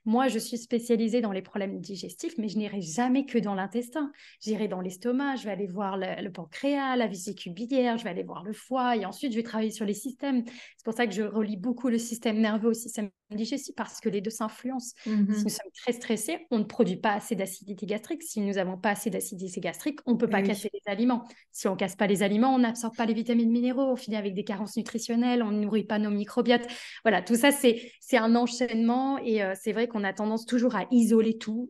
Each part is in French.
moi, je suis spécialisée dans les problèmes digestifs, mais je n'irai jamais que dans l'intestin. J'irai dans l'estomac, je vais aller voir le pancréas, la vésicule biliaire, je vais aller voir le foie et ensuite, je vais travailler sur les systèmes. C'est pour ça que je relie beaucoup le système nerveux au système digestif parce que les deux s'influencent. Si nous sommes très stressés, on ne produit pas assez d'acidité gastrique. Si nous n'avons pas assez d'acidité gastrique, on ne peut pas Eh casser oui. les aliments. Si on ne casse pas les aliments, on n'absorbe pas les vitamines minéraux, on finit avec des carences nutritionnelles, on ne nourrit pas nos microbiotes. Voilà, tout ça, c'est un enchaînement et c'est vrai qu'on a tendance toujours à isoler tout.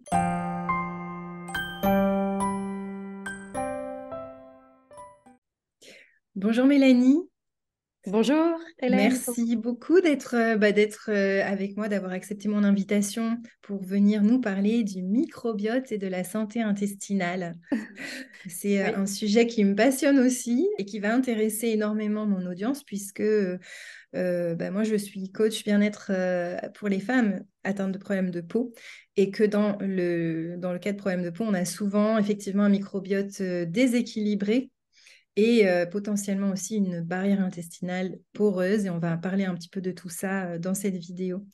Bonjour Mélanie, Bonjour Hélène. merci beaucoup d'être avec moi, d'avoir accepté mon invitation pour venir nous parler du microbiote et de la santé intestinale. C'est Oui, un sujet qui me passionne aussi et qui va intéresser énormément mon audience puisque moi je suis coach bien-être pour les femmes atteintes de problèmes de peau et que dans le cas de problèmes de peau, on a souvent effectivement un microbiote déséquilibré et potentiellement aussi une barrière intestinale poreuse. Et on va parler un petit peu de tout ça dans cette vidéo.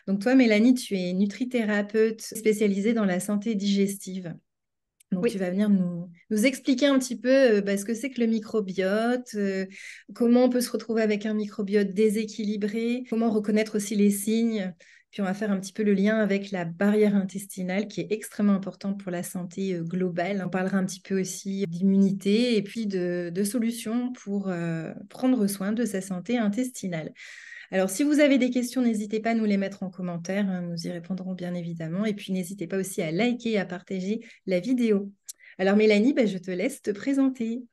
Donc toi, Mélanie, tu es nutrithérapeute spécialisée dans la santé digestive. Donc tu oui. vas venir nous expliquer un petit peu ce que c'est que le microbiote, comment on peut se retrouver avec un microbiote déséquilibré, comment reconnaître aussi les signes. Puis on va faire un petit peu le lien avec la barrière intestinale qui est extrêmement importante pour la santé globale. On parlera un petit peu aussi d'immunité et puis de solutions pour prendre soin de sa santé intestinale. Alors, si vous avez des questions, n'hésitez pas à nous les mettre en commentaire, hein, nous y répondrons bien évidemment. Et puis, n'hésitez pas aussi à liker et à partager la vidéo. Alors, Mélanie, je te laisse te présenter.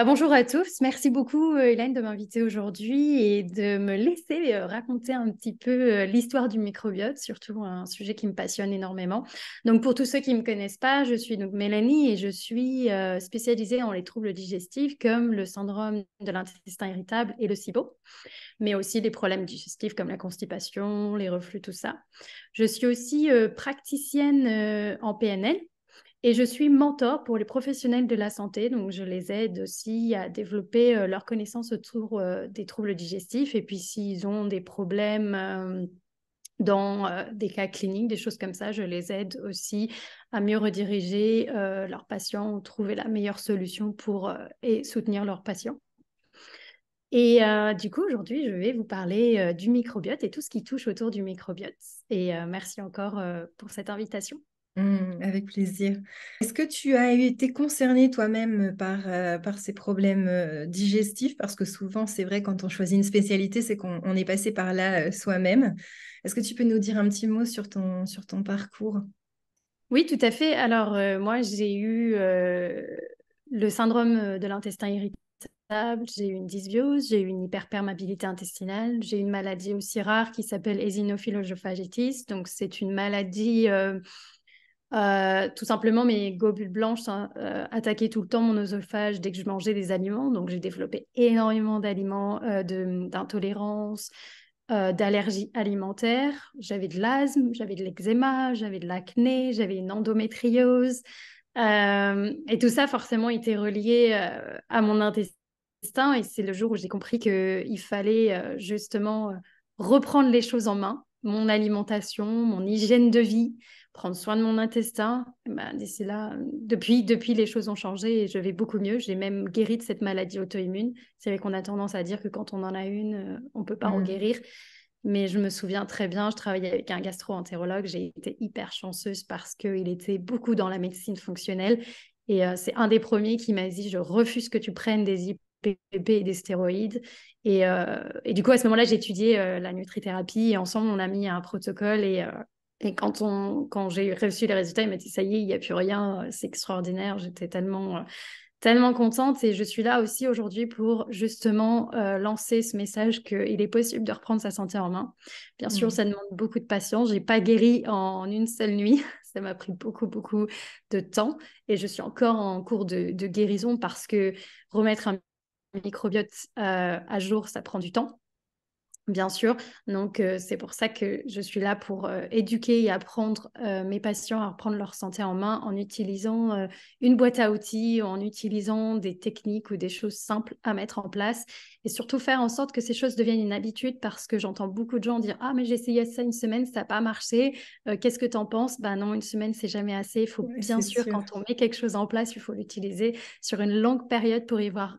Bonjour à tous. Merci beaucoup, Hélène, de m'inviter aujourd'hui et de me laisser raconter un petit peu l'histoire du microbiote, surtout un sujet qui me passionne énormément. Donc, pour tous ceux qui ne me connaissent pas, je suis donc Mélanie et je suis spécialisée dans les troubles digestifs comme le syndrome de l'intestin irritable et le SIBO, mais aussi les problèmes digestifs comme la constipation, les reflux, tout ça. Je suis aussi praticienne en PNL. Et je suis mentor pour les professionnels de la santé, donc je les aide aussi à développer leurs connaissances autour des troubles digestifs et puis s'ils ont des problèmes dans des cas cliniques, des choses comme ça, je les aide aussi à mieux rediriger leurs patients ou trouver la meilleure solution pour et soutenir leurs patients. Et du coup, aujourd'hui, je vais vous parler du microbiote et tout ce qui touche autour du microbiote. Et merci encore pour cette invitation. Avec plaisir. Est-ce que tu as été concernée toi-même par ces problèmes digestifs? Parce que souvent, c'est vrai, quand on choisit une spécialité, c'est qu'on est passé par là soi-même. Est-ce que tu peux nous dire un petit mot sur ton parcours? Oui, tout à fait. Alors, moi, j'ai eu le syndrome de l'intestin irritable, j'ai eu une dysbiose, j'ai eu une hyperperméabilité intestinale, j'ai eu une maladie aussi rare qui s'appelle eosinophilosophagitis. Donc, c'est une maladie, tout simplement, mes globules blanches attaquaient tout le temps mon oesophage dès que je mangeais des aliments. Donc, j'ai développé énormément d'aliments, d'intolérance, d'allergies alimentaires. J'avais de l'asthme, j'avais de l'eczéma, j'avais de l'acné, j'avais une endométriose. Et tout ça, forcément, était relié à mon intestin. Et c'est le jour où j'ai compris qu'il fallait justement reprendre les choses en main, mon alimentation, mon hygiène de vie, prendre soin de mon intestin. D'ici là, depuis, les choses ont changé et je vais beaucoup mieux. J'ai même guéri de cette maladie auto-immune. C'est vrai qu'on a tendance à dire que quand on en a une, on ne peut pas en Mm. guérir. Mais je me souviens très bien, je travaillais avec un gastro-entérologue. J'ai été hyper chanceuse parce qu'il était beaucoup dans la médecine fonctionnelle. Et c'est un des premiers qui m'a dit, je refuse que tu prennes des IPP et des stéroïdes. Et du coup, à ce moment-là, j'ai étudié la nutrithérapie et ensemble, on a mis un protocole. Et quand j'ai reçu les résultats, il m'a dit, ça y est, il n'y a plus rien, c'est extraordinaire. J'étais tellement contente et je suis là aussi aujourd'hui pour justement lancer ce message qu'il est possible de reprendre sa santé en main. Bien sûr, Mm. ça demande beaucoup de patience. J'ai pas guéri en une seule nuit. Ça m'a pris beaucoup, beaucoup de temps et je suis encore en cours de guérison parce que remettre un microbiote à jour, ça prend du temps. Bien sûr, donc c'est pour ça que je suis là pour éduquer et apprendre mes patients à reprendre leur santé en main en utilisant une boîte à outils, en utilisant des techniques ou des choses simples à mettre en place et surtout faire en sorte que ces choses deviennent une habitude parce que j'entends beaucoup de gens dire «Ah mais j'ai essayé ça une semaine, ça n'a pas marché, qu'est-ce que tu en penses?» Ben non, une semaine c'est jamais assez, il faut Ouais, bien c'est sûr sûr. quand on met quelque chose en place, il faut l'utiliser sur une longue période pour y voir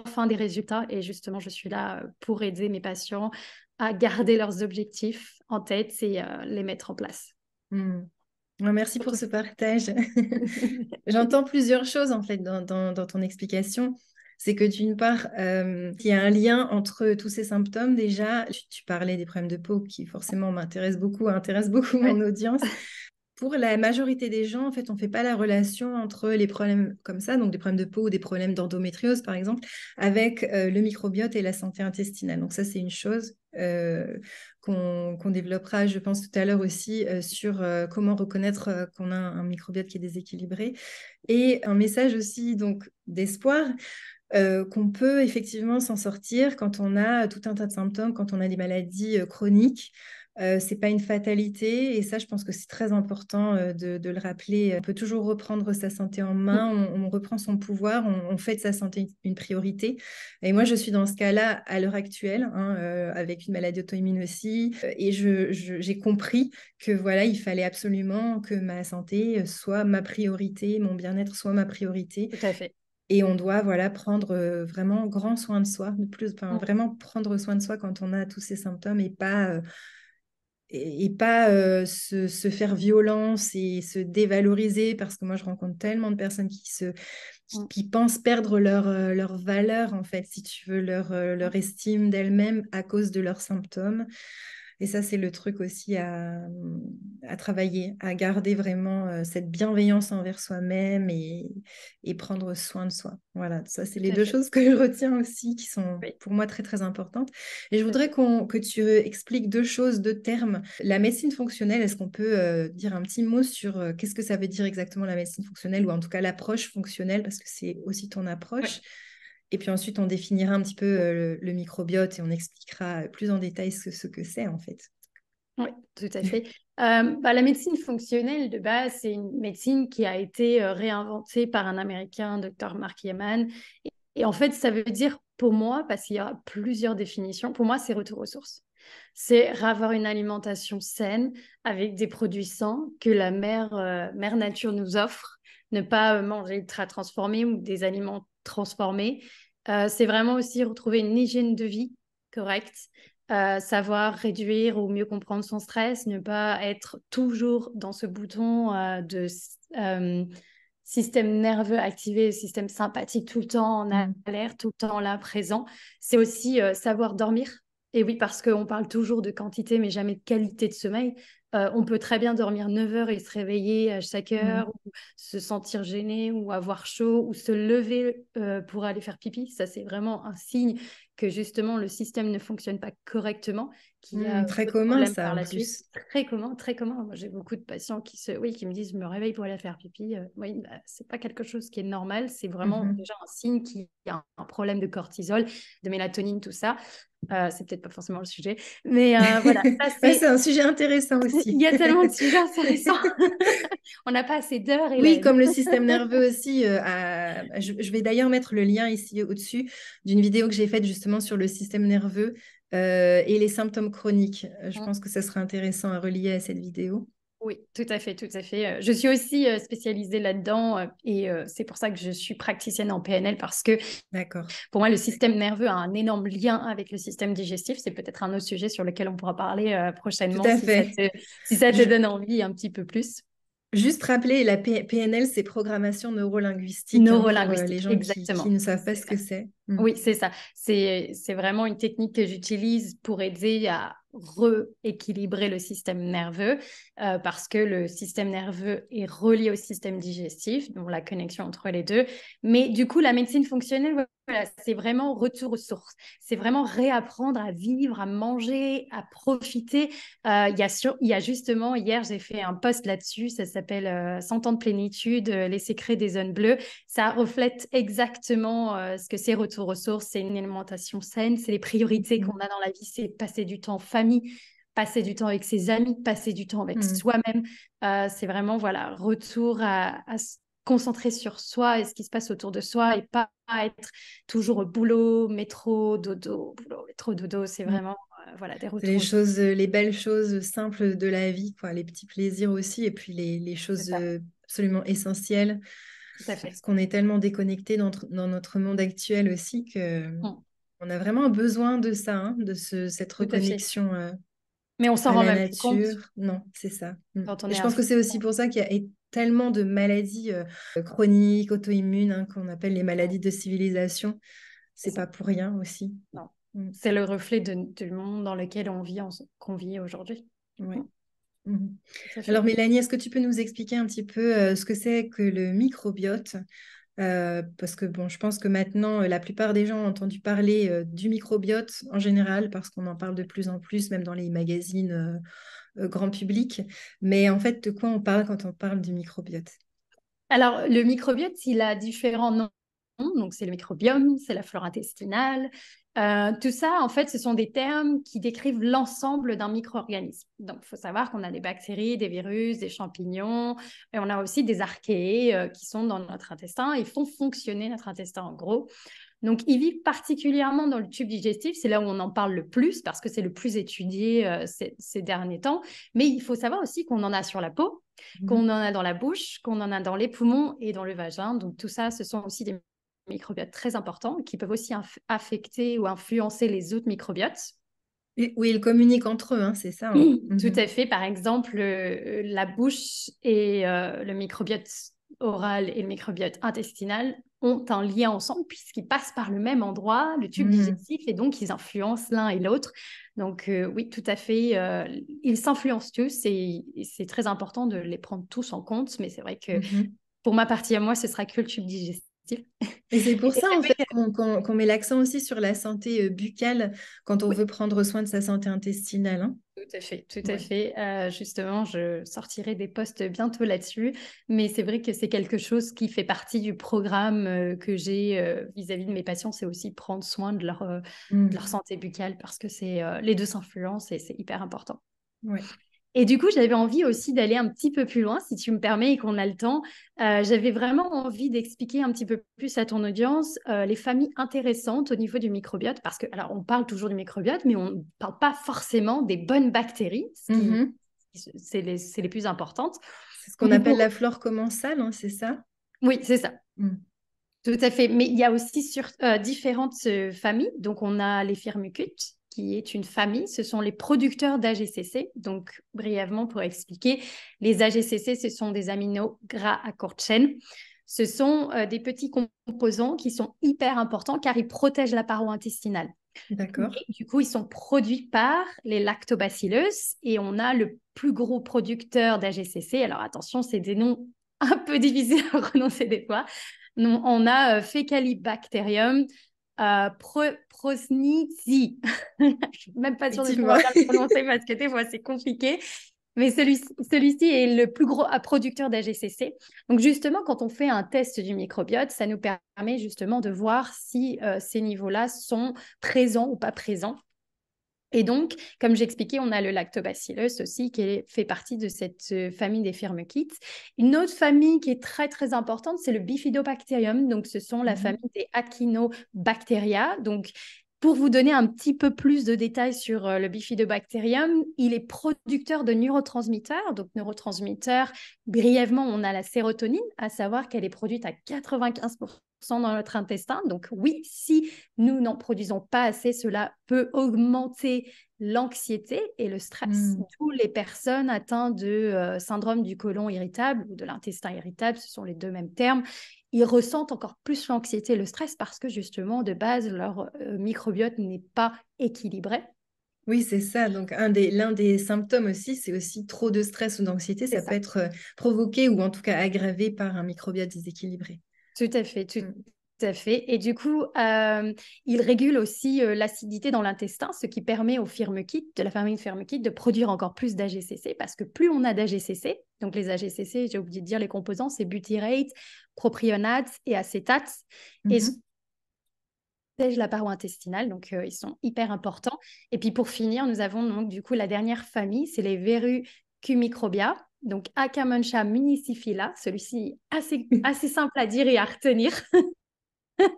enfin des résultats. Et justement, je suis là pour aider mes patients à garder leurs objectifs en tête et les mettre en place. Hmm. Ouais, merci pour Surtout. ce partage. J'entends plusieurs choses en fait dans ton explication. C'est que d'une part, il y a un lien entre tous ces symptômes. Déjà, tu parlais des problèmes de peau qui forcément intéressent beaucoup mon Ouais, audience. Pour la majorité des gens, en fait, on ne fait pas la relation entre les problèmes comme ça, donc des problèmes de peau ou des problèmes d'endométriose, par exemple, avec le microbiote et la santé intestinale. Donc ça, c'est une chose qu'on développera, je pense, tout à l'heure aussi sur comment reconnaître qu'on a un microbiote qui est déséquilibré. Et un message aussi donc d'espoir qu'on peut effectivement s'en sortir quand on a tout un tas de symptômes, quand on a des maladies chroniques. C'est pas une fatalité et ça, je pense que c'est très important de le rappeler. On peut toujours reprendre sa santé en main, on reprend son pouvoir, on fait de sa santé une priorité. Et moi, je suis dans ce cas-là à l'heure actuelle, hein, avec une maladie auto-immune aussi, et j'ai compris que voilà, il fallait absolument que ma santé soit ma priorité, mon bien-être soit ma priorité. tout à fait. Et on doit voilà, prendre vraiment grand soin de soi, enfin, Mm, vraiment prendre soin de soi quand on a tous ces symptômes et pas, se faire violence et se dévaloriser parce que moi je rencontre tellement de personnes mm, qui pensent perdre leur valeur en fait, si tu veux, mm. leur estime d'elles-mêmes à cause de leurs symptômes. Et ça, c'est le truc aussi à travailler, à garder vraiment cette bienveillance envers soi-même et prendre soin de soi. Voilà, ça, c'est les Tout à deux fait. choses que je retiens aussi qui sont Oui, pour moi très, très importantes. Et je tout à voudrais fait. que tu expliques deux choses, deux termes. La médecine fonctionnelle, est-ce qu'on peut dire un petit mot sur qu'est-ce que ça veut dire exactement la médecine fonctionnelle ou en tout cas l'approche fonctionnelle parce que c'est aussi ton Oui. approche. Et puis ensuite, on définira un petit peu le microbiote et on expliquera plus en détail ce que c'est en fait. Oui, tout à fait. La médecine fonctionnelle de base, c'est une médecine qui a été réinventée par un Américain, Dr. Mark Yeaman. Et en fait, ça veut dire pour moi, parce qu'il y a plusieurs définitions, pour moi, c'est retour aux sources. C'est avoir une alimentation saine avec des produits sains que la mère nature nous offre. Ne pas manger ultra transformé ou des aliments transformés. C'est vraiment aussi retrouver une hygiène de vie correcte, savoir réduire ou mieux comprendre son stress, ne pas être toujours dans ce bouton de euh, système nerveux activé, système sympathique tout le temps en Mm. alerte, tout le temps là présent. C'est aussi savoir dormir. Et oui, parce qu'on parle toujours de quantité, mais jamais de qualité de sommeil. On peut très bien dormir 9 heures et se réveiller à chaque Mm. heure, ou se sentir gêné, ou avoir chaud, ou se lever pour aller faire pipi. Ça, c'est vraiment un signe que justement le système ne fonctionne pas correctement, qu'il y a Très d'autres commun problèmes ça par en la suite. plus. Très commun, très commun. Moi, j'ai beaucoup de patients qui me disent, je me réveille pour aller faire pipi. Oui, bah, c'est pas quelque chose qui est normal, c'est vraiment Mhm. déjà un signe qu'il y a un problème de cortisol, de mélatonine, tout ça. C'est peut-être pas forcément le sujet, mais voilà, ça Ouais, c'est c'est. un sujet intéressant Il aussi. y a tellement de sujets intéressants. On n'a pas assez d'heures, Oui, Hélène. comme le système nerveux aussi. Je vais d'ailleurs mettre le lien ici au-dessus d'une vidéo que j'ai faite justement sur le système nerveux et les symptômes chroniques. Je pense que ça sera intéressant à relier à cette vidéo. Oui, tout à fait, tout à fait. Je suis aussi spécialisée là-dedans et c'est pour ça que je suis praticienne en PNL parce que D'accord. pour moi, le système nerveux a un énorme lien avec le système digestif. C'est peut-être un autre sujet sur lequel on pourra parler Tout prochainement à fait. si ça te Je- donne envie un petit peu plus. Juste rappeler, la PNL, c'est programmation neurolinguistique hein, pour les Neurolinguistique, gens qui exactement. ne savent pas C'est ce ça. que c'est. Mm. Oui, c'est ça. C'est vraiment une technique que j'utilise pour aider à rééquilibrer le système nerveux parce que le système nerveux est relié au système digestif, donc la connexion entre les deux. Mais du coup, la médecine fonctionnelle, voilà, c'est vraiment retour aux sources. C'est vraiment réapprendre à vivre, à manger, à profiter. Il y a justement, hier, j'ai fait un post là-dessus, ça s'appelle 100 ans de plénitude, les secrets des zones bleues. Ça reflète exactement ce que c'est retour aux ressources, c'est une alimentation saine, c'est les priorités qu'on a dans la vie, c'est passer du temps en famille, passer du temps avec ses amis, passer du temps avec soi-même. C'est vraiment, voilà, retour à se concentrer sur soi et ce qui se passe autour de soi et pas être toujours au boulot, métro, dodo, boulot, métro, dodo. C'est vraiment, voilà, des C'est les retours. choses, les belles choses simples de la vie, quoi, les petits plaisirs aussi, et puis les C'est choses ça, absolument essentielles, tout à fait. parce qu'on est tellement déconnecté dans notre monde actuel aussi que Mm, on a vraiment besoin de ça, hein, de cette tout à fait. reconnexion Mais on s'en à rend la même plus compte nature. Non, c'est ça. quand on Et est je à pense que fond. c'est aussi pour ça qu'il y a tellement de maladies chroniques, auto-immunes, hein, qu'on appelle les maladies de civilisation. C'est C'est ça. pas pour rien aussi. Non. Mm. C'est le reflet du monde dans lequel on vit, qu'on vit aujourd'hui. Ouais. Mm, Mhm. tout à Alors fait. Mélanie, est-ce que tu peux nous expliquer un petit peu ce que c'est que le microbiote? Parce que bon, je pense que maintenant, la plupart des gens ont entendu parler du microbiote en général, parce qu'on en parle de plus en plus, même dans les magazines grand public. Mais en fait, de quoi on parle quand on parle du microbiote? Alors, le microbiote, il a différents noms. Donc, c'est le microbiome, c'est la flore intestinale. Tout ça, en fait, ce sont des termes qui décrivent l'ensemble d'un micro-organisme. Donc, il faut savoir qu'on a des bactéries, des virus, des champignons, et on a aussi des archées qui sont dans notre intestin et font fonctionner notre intestin en gros. Donc, ils vivent particulièrement dans le tube digestif. C'est là où on en parle le plus parce que c'est le plus étudié ces derniers temps. Mais il faut savoir aussi qu'on en a sur la peau, qu'on en a dans la bouche, qu'on en a dans les poumons et dans le vagin. Donc, tout ça, ce sont aussi des microbiotes très importants qui peuvent aussi affecter ou influencer les autres microbiotes. Oui, ils communiquent entre eux, hein, c'est ça, hein. Tout Mhm. à fait. Par exemple, la bouche et le microbiote oral et le microbiote intestinal ont un lien ensemble puisqu'ils passent par le même endroit, le tube Mhm. digestif, et donc ils influencent l'un et l'autre. Donc oui, tout à fait. Ils s'influencent tous et c'est très important de les prendre tous en compte. Mais c'est vrai que Mhm. pour ma partie à moi, ce sera que le tube digestif. Et c'est pour Et ça, en fait, oui, qu'on met l'accent aussi sur la santé buccale quand on veut prendre soin de sa santé intestinale, hein. tout à fait, tout à Ouais. fait. Justement, je sortirai des posts bientôt là-dessus, mais c'est vrai que c'est quelque chose qui fait partie du programme que j'ai vis-à-vis de mes patients, c'est aussi prendre soin de leur Mhm. santé buccale parce que c'est les deux s'influencent et c'est hyper important. Ouais. Et du coup, j'avais envie aussi d'aller un petit peu plus loin, si tu me permets et qu'on a le temps. J'avais vraiment envie d'expliquer un petit peu plus à ton audience les familles intéressantes au niveau du microbiote, parce que, alors, on parle toujours du microbiote, mais on ne parle pas forcément des bonnes bactéries, Mhm. c'est les plus importantes. C'est ce qu'on Donc, appelle la flore commensale, hein, c'est ça? oui, c'est ça. Mhm. Tout à fait. Mais il y a aussi différentes familles. Donc, on a les firmicutes, qui est une famille. Ce sont les producteurs d'AGCC. Donc, brièvement, pour expliquer, les AGCC, ce sont des aminos gras à courte chaîne. Ce sont des petits composants qui sont hyper importants car ils protègent la paroi intestinale. D'accord. Mais du coup, ils sont produits par les lactobacillus et on a le plus gros producteur d'AGCC. Alors, attention, c'est des noms un peu difficiles à prononcer des fois. Non, on a Faecalibacterium prosnitzi. Je ne suis même pas sûre de Effectivement. pouvoir bien le prononcer parce que des fois c'est compliqué. Mais celui-ci est le plus gros producteur d'AGCC. Donc justement, quand on fait un test du microbiote, ça nous permet justement de voir si ces niveaux-là sont présents ou pas présents. Et donc, comme j'expliquais, on a le lactobacillus aussi fait partie de cette famille des firmicutes. Une autre famille qui est très, très importante, c'est le bifidobacterium. Donc, ce sont la famille Mhm. des Achinobacteria. Donc, pour vous donner un petit peu plus de détails sur le bifidobacterium, il est producteur de neurotransmetteurs. Donc, neurotransmetteurs, brièvement, on a la sérotonine, à savoir qu'elle est produite à 95% dans notre intestin. Donc, oui, si nous n'en produisons pas assez, cela peut augmenter l'anxiété et le stress. Mhm. D'où les personnes atteintes de syndrome du côlon irritable ou de l'intestin irritable, ce sont les deux mêmes termes, ils ressentent encore plus l'anxiété et le stress parce que justement, de base, leur microbiote n'est pas équilibré. Oui, c'est ça. Donc, l'un des symptômes aussi, c'est aussi trop de stress ou d'anxiété. C'est Ça peut ça. être provoqué ou en tout cas aggravé par un microbiote déséquilibré. Tout à fait, tout Mm. à fait. Et du coup, il régule aussi l'acidité dans l'intestin, ce qui permet aux firmicutes, de la famille firmicute, de produire encore plus d'AGCC, parce que plus on a d'AGCC, donc les AGCC, j'ai oublié de dire les composants, c'est butyrate, propionate et acétate. Et Mhm. la paroi intestinale, donc ils sont hyper importants. Et puis pour finir, nous avons donc du coup la dernière famille, c'est les Verrucumicrobia, donc Akkermansia municiphala, celui-ci assez simple à dire et à retenir.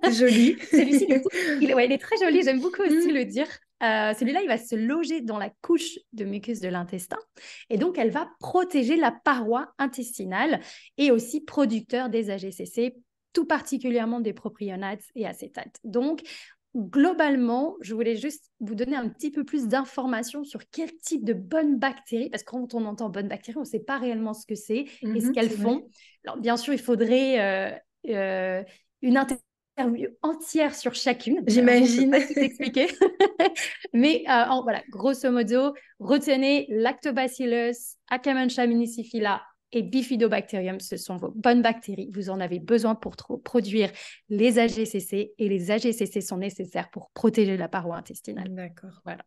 C'est joli. Celui-ci, du coup, ouais, il est très joli, j'aime beaucoup aussi Mm. le dire. Celui-là, il va se loger dans la couche de muqueuse de l'intestin et donc elle va protéger la paroi intestinale et aussi producteur des AGCC, tout particulièrement des propionates et acétates. Donc, globalement, je voulais juste vous donner un petit peu plus d'informations sur quel type de bonnes bactéries, parce que quand on entend bonnes bactéries, on ne sait pas réellement ce que c'est et ce qu'elles C'est vrai. font. Alors, bien sûr, il faudrait une interview entière sur chacune. Malheureusement, je ne peux J'imagine. pas tout expliquer. Mais voilà, grosso modo, retenez Lactobacillus, Akkermansia municiphala et Bifidobacterium. Ce sont vos bonnes bactéries. Vous en avez besoin pour produire les AGCC et les AGCC sont nécessaires pour protéger la paroi intestinale. D'accord. Voilà.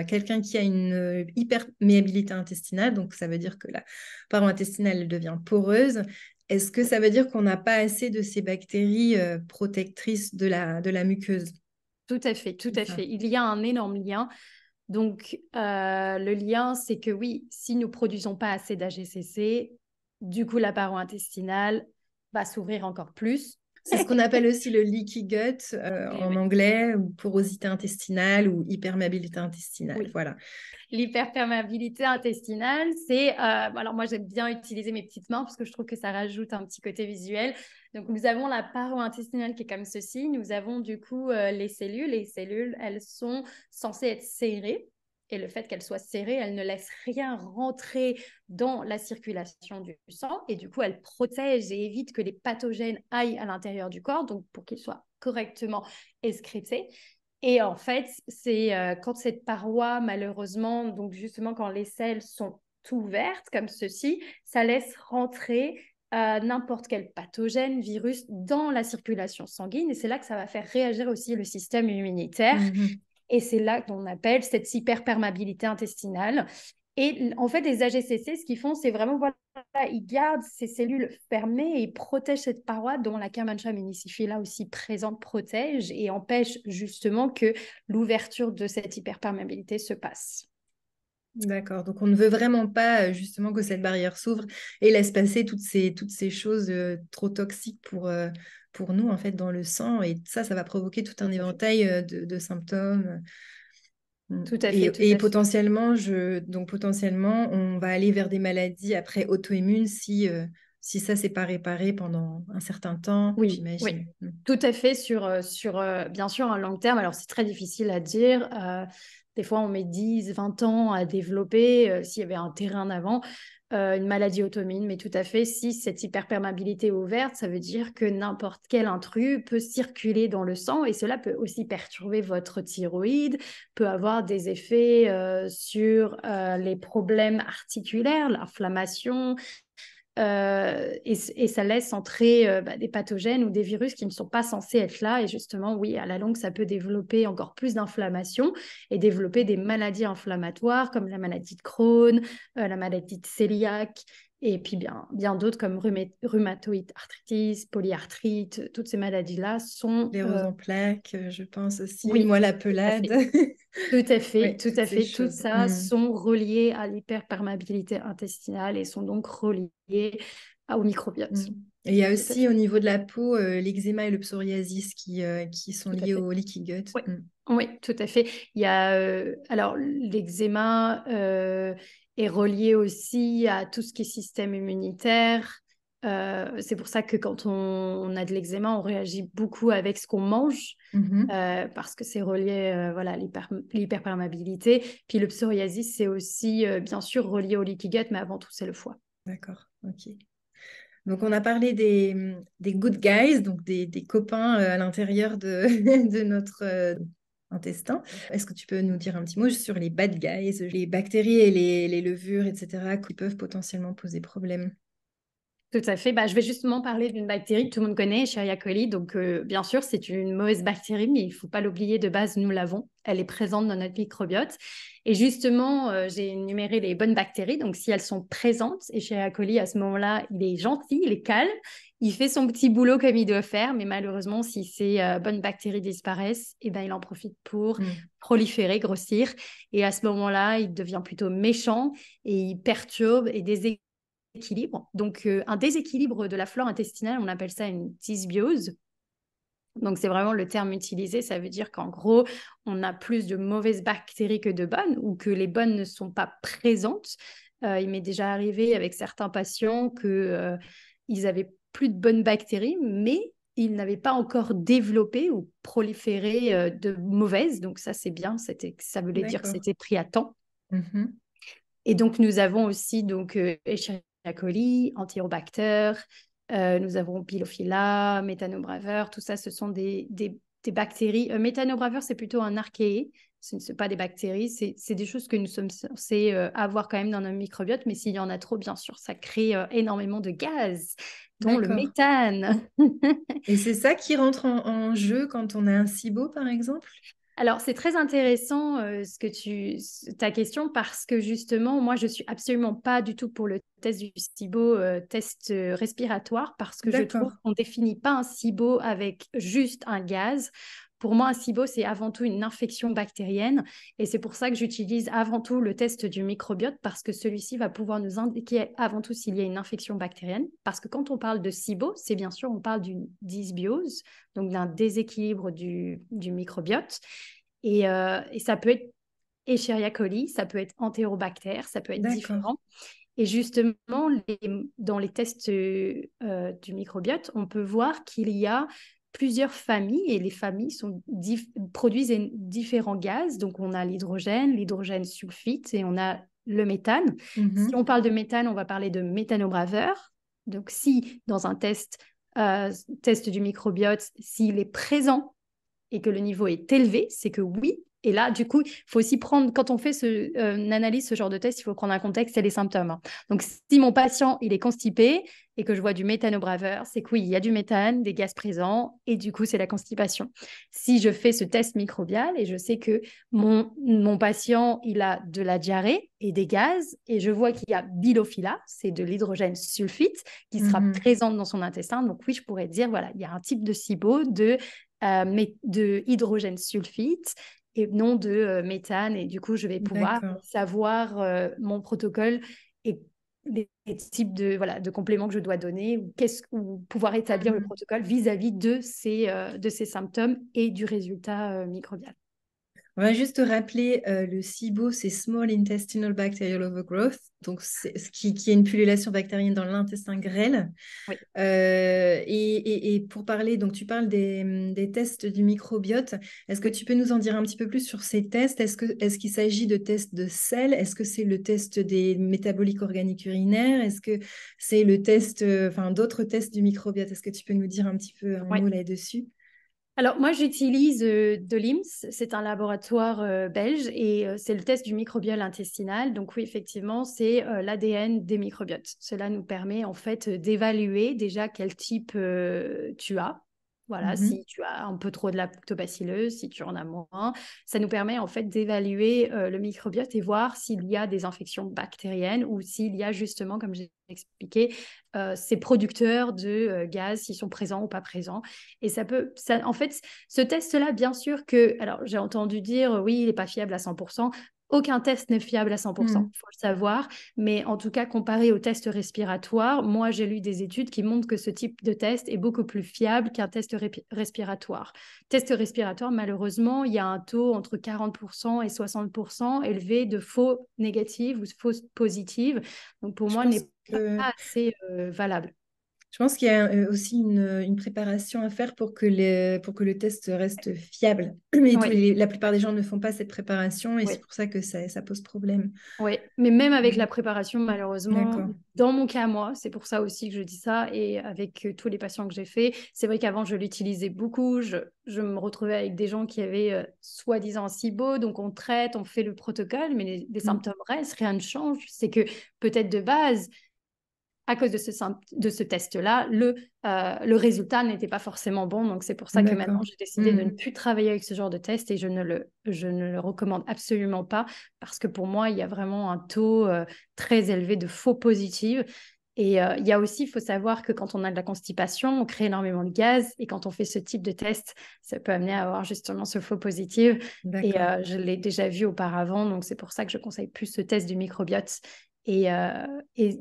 Quelqu'un qui a une hyperméabilité intestinale, donc ça veut dire que la paroi intestinale elle devient poreuse. Est-ce que ça veut dire qu'on n'a pas assez de ces bactéries protectrices de la muqueuse? Tout à fait, tout C'est à ça. fait. Il y a un énorme lien. Donc, le lien, c'est que oui, si nous ne produisons pas assez d'AGCC, du coup, la paroi intestinale va s'ouvrir encore plus. C'est ce qu'on appelle aussi le leaky gut Oui, en oui, anglais, ou porosité intestinale ou hyperméabilité intestinale. oui. Voilà. L'hyperperméabilité intestinale, c'est... alors moi, j'aime bien utiliser mes petites mains parce que je trouve que ça rajoute un petit côté visuel. Donc, nous avons la paroi intestinale qui est comme ceci. Nous avons du coup les cellules. Les cellules, elles sont censées être serrées. Et le fait qu'elles soient serrées, elles ne laissent rien rentrer dans la circulation du sang. Et du coup, elles protègent et évitent que les pathogènes aillent à l'intérieur du corps, donc pour qu'ils soient correctement excrétés. Et en fait, c'est quand cette paroi, malheureusement, donc justement quand les selles sont ouvertes comme ceci, ça laisse rentrer n'importe quel pathogène, virus dans la circulation sanguine. Et c'est là que ça va faire réagir aussi le système immunitaire. Mhm. Et c'est là qu'on appelle cette hyperperméabilité intestinale. Et en fait, les AGCC, ce qu'ils font, c'est vraiment, voilà, ils gardent ces cellules fermées et ils protègent cette paroi dont la Akkermansia municiphala aussi présente protège et empêche justement que l'ouverture de cette hyperperméabilité se passe. D'accord. Donc, on ne veut vraiment pas justement que cette barrière s'ouvre et laisse passer toutes ces choses trop toxiques pour nous, en fait, dans le sang. Et ça va provoquer tout un Tout à fait. éventail de symptômes. Tout à fait, tout Et à fait. potentiellement, potentiellement, on va aller vers des maladies après auto-immunes si ça s'est pas réparé pendant un certain temps, Oui, oui, j'imagine. tout à fait bien sûr un long terme. Alors c'est très difficile à dire. Des fois on met 10, 20 ans à développer s'il y avait un terrain d'avant. Une maladie auto-immune, mais tout à fait, si cette hyperperméabilité est ouverte, ça veut dire que n'importe quel intrus peut circuler dans le sang et cela peut aussi perturber votre thyroïde, peut avoir des effets sur les problèmes articulaires, l'inflammation, et ça laisse entrer des pathogènes ou des virus qui ne sont pas censés être là. Et justement, oui, à la longue, ça peut développer encore plus d'inflammation et développer des maladies inflammatoires comme la maladie de Crohn, la maladie de cœliaque, et puis bien d'autres comme rhumatoïde arthritis, polyarthrite. Toutes ces maladies-là sont... Sclérose en plaques, je pense aussi. oui, Moi, la tout à pelade. fait. Tout à fait, Oui, tout toutes à ces fait. Tout choses. ça sont reliés à l'hyperperméabilité intestinale et sont donc reliés au Mm. microbiote. Et il y a Tout à aussi au fait, niveau de la peau, l'eczéma et le psoriasis qui sont tout à liés fait. au leaky gut. Oui, Mm. oui, tout à fait. Il y a, alors, l'eczéma est relié aussi à tout ce qui est système immunitaire. C'est pour ça que quand on a de l'eczéma, on réagit beaucoup avec ce qu'on mange. Mhm. Parce que c'est relié voilà, à l'hyperperméabilité. Puis le psoriasis, c'est aussi bien sûr relié au leaky gut, mais avant tout, c'est le foie. D'accord, ok. Donc, on a parlé des good guys, donc des copains à l'intérieur de notre intestin. Est-ce que tu peux nous dire un petit mot sur les bad guys, les bactéries et les levures, etc., qui peuvent potentiellement poser problème? Tout à fait. Bah, je vais justement parler d'une bactérie que tout le monde connaît, Escherichia coli. Donc, bien sûr, c'est une mauvaise bactérie, mais il ne faut pas l'oublier, de base, nous l'avons. Elle est présente dans notre microbiote. Et justement, j'ai énuméré les bonnes bactéries. Donc, si elles sont présentes, Escherichia coli, à ce moment-là, il est gentil, il est calme. il fait son petit boulot comme il doit faire, mais malheureusement, si ces bonnes bactéries disparaissent, eh ben, il en profite pour Mm. proliférer, grossir. Et à ce moment-là, il devient plutôt méchant et il perturbe et déséquilibre. Donc, un déséquilibre de la flore intestinale, on appelle ça une dysbiose. Donc, c'est vraiment le terme utilisé. Ça veut dire qu'en gros, on a plus de mauvaises bactéries que de bonnes ou que les bonnes ne sont pas présentes. Il m'est déjà arrivé avec certains patients que ils avaient plus de bonnes bactéries, mais ils n'avaient pas encore développé ou proliféré de mauvaises. Donc, ça, c'est bien. Ça voulait dire que D'accord. c'était pris à temps. Mhm. Et donc, nous avons aussi Escherichia coli, Enterobacter, nous avons Bilophila, Méthanobraveur, tout ça, ce sont des bactéries. Méthanobraveur, c'est plutôt un archéé, ce ne sont pas des bactéries, c'est des choses que nous sommes censés avoir quand même dans notre microbiote, mais s'il y en a trop, bien sûr, ça crée énormément de gaz, dont le D'accord. méthane. Et c'est ça qui rentre en jeu quand on a un SIBO, par exemple? Alors, c'est très intéressant ta question parce que justement, moi, je suis absolument pas du tout pour le test du SIBO, test respiratoire, parce que je trouve D'accord. qu'on définit pas un SIBO avec juste un gaz. Pour moi, un SIBO, c'est avant tout une infection bactérienne et c'est pour ça que j'utilise avant tout le test du microbiote parce que celui-ci va pouvoir nous indiquer avant tout s'il y a une infection bactérienne. Parce que quand on parle de SIBO, c'est bien sûr, on parle d'une dysbiose, donc d'un déséquilibre du microbiote. Et ça peut être Escherichia coli, ça peut être Enterobacter, ça peut être D'accord. différent. Et justement, dans les tests du microbiote, on peut voir qu'il y a plusieurs familles et les familles produisent différents gaz. Donc, on a l'hydrogène sulfite et on a le méthane. Si on Mhm. parle de méthane, on va parler de méthanobraveur. Donc, si dans un test du microbiote, s'il est présent et que le niveau est élevé, c'est que oui. Et là, du coup, il faut aussi prendre, quand on fait une analyse, ce genre de test, il faut prendre un contexte et les symptômes, hein. Donc, si mon patient, il est constipé et que je vois du méthanobraveur, c'est que oui, il y a du méthane, des gaz présents, et du coup, c'est la constipation. Si je fais ce test microbial et je sais que mon patient, il a de la diarrhée et des gaz, et je vois qu'il y a bilophila, c'est de l'hydrogène sulfite, qui sera Mhm. présente dans son intestin. Donc oui, je pourrais dire, voilà, il y a un type de SIBO mais de hydrogène sulfite et non de méthane. Et du coup, je vais pouvoir D'accord. savoir mon protocole et les types de compléments que je dois donner ou pouvoir établir le Mhm. protocole vis-à-vis de ces symptômes et du résultat microbial. On va juste rappeler, le SIBO, c'est Small Intestinal Bacterial Overgrowth, donc qui est une pullulation bactérienne dans l'intestin grêle. Oui. Et pour parler, donc tu parles des tests du microbiote. Est-ce que Oui. tu peux nous en dire un petit peu plus sur ces tests? Est-ce qu'il s'agit de tests de sel? Est-ce que c'est le test des métaboliques organiques urinaires? Est-ce que c'est le test, enfin d'autres tests du microbiote? Est-ce que tu peux nous dire un petit peu un Oui. mot là-dessus? Alors, moi, j'utilise de l'IMS, c'est un laboratoire belge et c'est le test du microbiome intestinal. Donc, oui, effectivement, c'est l'ADN des microbiotes. Cela nous permet en fait d'évaluer déjà quel type tu as. Voilà, si Mhm. tu as un peu trop de lactobacilleuse, si tu en as moins, ça nous permet en fait d'évaluer le microbiote et voir s'il y a des infections bactériennes ou s'il y a justement, comme j'ai expliqué, ces producteurs de gaz, s'ils sont présents ou pas présents. Et en fait, ce test-là, bien sûr que, alors j'ai entendu dire, oui, il n'est pas fiable à 100%. Aucun test n'est fiable à 100%, Mhm. il faut le savoir. Mais en tout cas, comparé au test respiratoire, moi, j'ai lu des études qui montrent que ce type de test est beaucoup plus fiable qu'un test respiratoire. Test respiratoire, malheureusement, il y a un taux entre 40% et 60% élevé de faux négatives ou fausses positives. Donc, pour Je moi, pense n'est que pas assez valable. Je pense qu'il y a aussi une préparation à faire pour que le test reste fiable. Mais Oui, la plupart des gens ne font pas cette préparation et c'est oui. pour ça que ça pose problème. Oui, mais même avec Mm. la préparation, malheureusement, D'accord. dans mon cas, moi, c'est pour ça aussi que je dis ça, et avec tous les patients que j'ai faits, c'est vrai qu'avant, je l'utilisais beaucoup, je me retrouvais avec des gens qui avaient soi-disant SIBO, donc on traite, on fait le protocole, mais les Mm. symptômes restent, rien ne change. C'est que peut-être de base, à cause de ce test-là, le résultat n'était pas forcément bon. Donc, c'est pour ça que maintenant, D'accord. j'ai décidé de ne Mm. plus travailler avec ce genre de test et je ne le recommande absolument pas parce que pour moi, il y a vraiment un taux très élevé de faux positifs. Et il y a aussi, il faut savoir que quand on a de la constipation, on crée énormément de gaz. Et quand on fait ce type de test, ça peut amener à avoir justement ce faux positif. Et D'accord. je l'ai déjà vu auparavant. Donc, c'est pour ça que je conseille plus ce test du microbiote. Et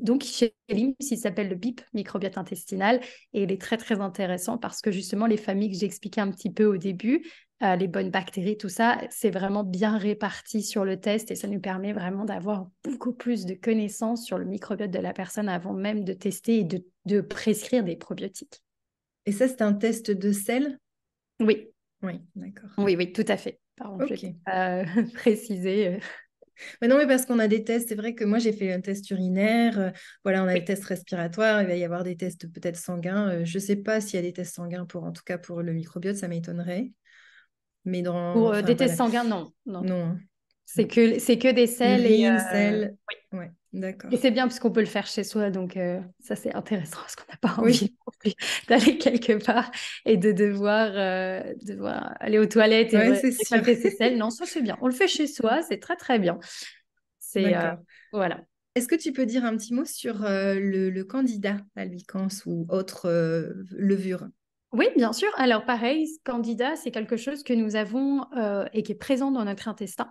donc, chez LIMS, il s'appelle le BIP, microbiote intestinal. Et il est très, très intéressant parce que justement, les familles que j'expliquais un petit peu au début, les bonnes bactéries, tout ça, c'est vraiment bien réparti sur le test et ça nous permet vraiment d'avoir beaucoup plus de connaissances sur le microbiote de la personne avant même de tester et de prescrire des probiotiques. Et ça, c'est un test de sel? Oui, Oui, d'accord. oui, oui, tout à fait. Pardon, je Ok. n'ai pas précisé. Mais non, mais parce qu'on a des tests, c'est vrai que moi j'ai fait un test urinaire, voilà, on a le Oui. test respiratoire, il va y avoir des tests peut-être sanguins. Je ne sais pas s'il y a des tests sanguins pour, en tout cas pour le microbiote, ça m'étonnerait. Mais Pour enfin des voilà, tests sanguins, non, non, non. non, hein. C'est que des sels Urine, sel, oui. ouais, Et d'accord. c'est bien parce qu'on peut le faire chez soi, donc ça c'est intéressant parce qu'on n'a pas envie Oui, non plus d'aller quelque part et de devoir aller aux toilettes et ouais, c'est sûr. récolter ses selles. Non, ça c'est bien. On le fait chez soi, c'est très très bien. C'est D'accord. voilà. Est-ce que tu peux dire un petit mot sur le candidat albicans ou autre levure? Oui, bien sûr. Alors pareil, Candida, c'est quelque chose que nous avons et qui est présent dans notre intestin.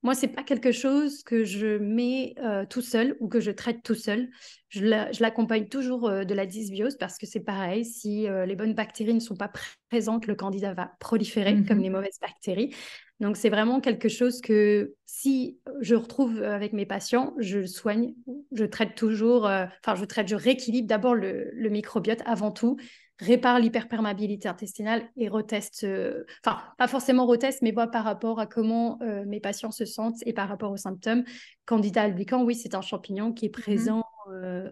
Moi, c'est pas quelque chose que je mets tout seul ou que je traite tout seul. Je l'accompagne toujours de la dysbiose parce que c'est pareil, si les bonnes bactéries ne sont pas présentes, le candida va proliférer comme les Mhm. mauvaises bactéries. Donc, c'est vraiment quelque chose que si je retrouve avec mes patients, je soigne, je traite toujours, je rééquilibre d'abord le microbiote avant tout, répare l'hyperperméabilité intestinale et reteste, enfin, pas forcément reteste, mais vois par rapport à comment mes patients se sentent et par rapport aux symptômes. Candida albicans, oui, c'est un champignon qui est Mhm. présent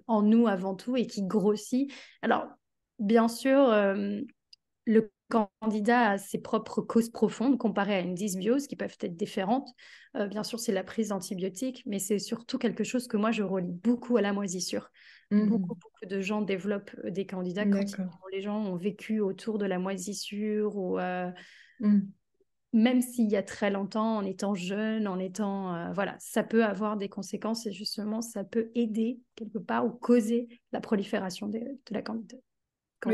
en nous avant tout et qui grossit. Alors, bien sûr, le candidat a ses propres causes profondes comparées à une dysbiose qui peuvent être différentes. Bien sûr, c'est la prise d'antibiotiques, mais c'est surtout quelque chose que moi, je relie beaucoup à la moisissure. Beaucoup, Mhm. beaucoup de gens développent des candidats quand D'accord. les gens ont vécu autour de la moisissure ou Mhm. même s'il y a très longtemps, en étant jeune, en étant... voilà, ça peut avoir des conséquences et justement, ça peut aider quelque part ou causer la prolifération de la Oui, candida.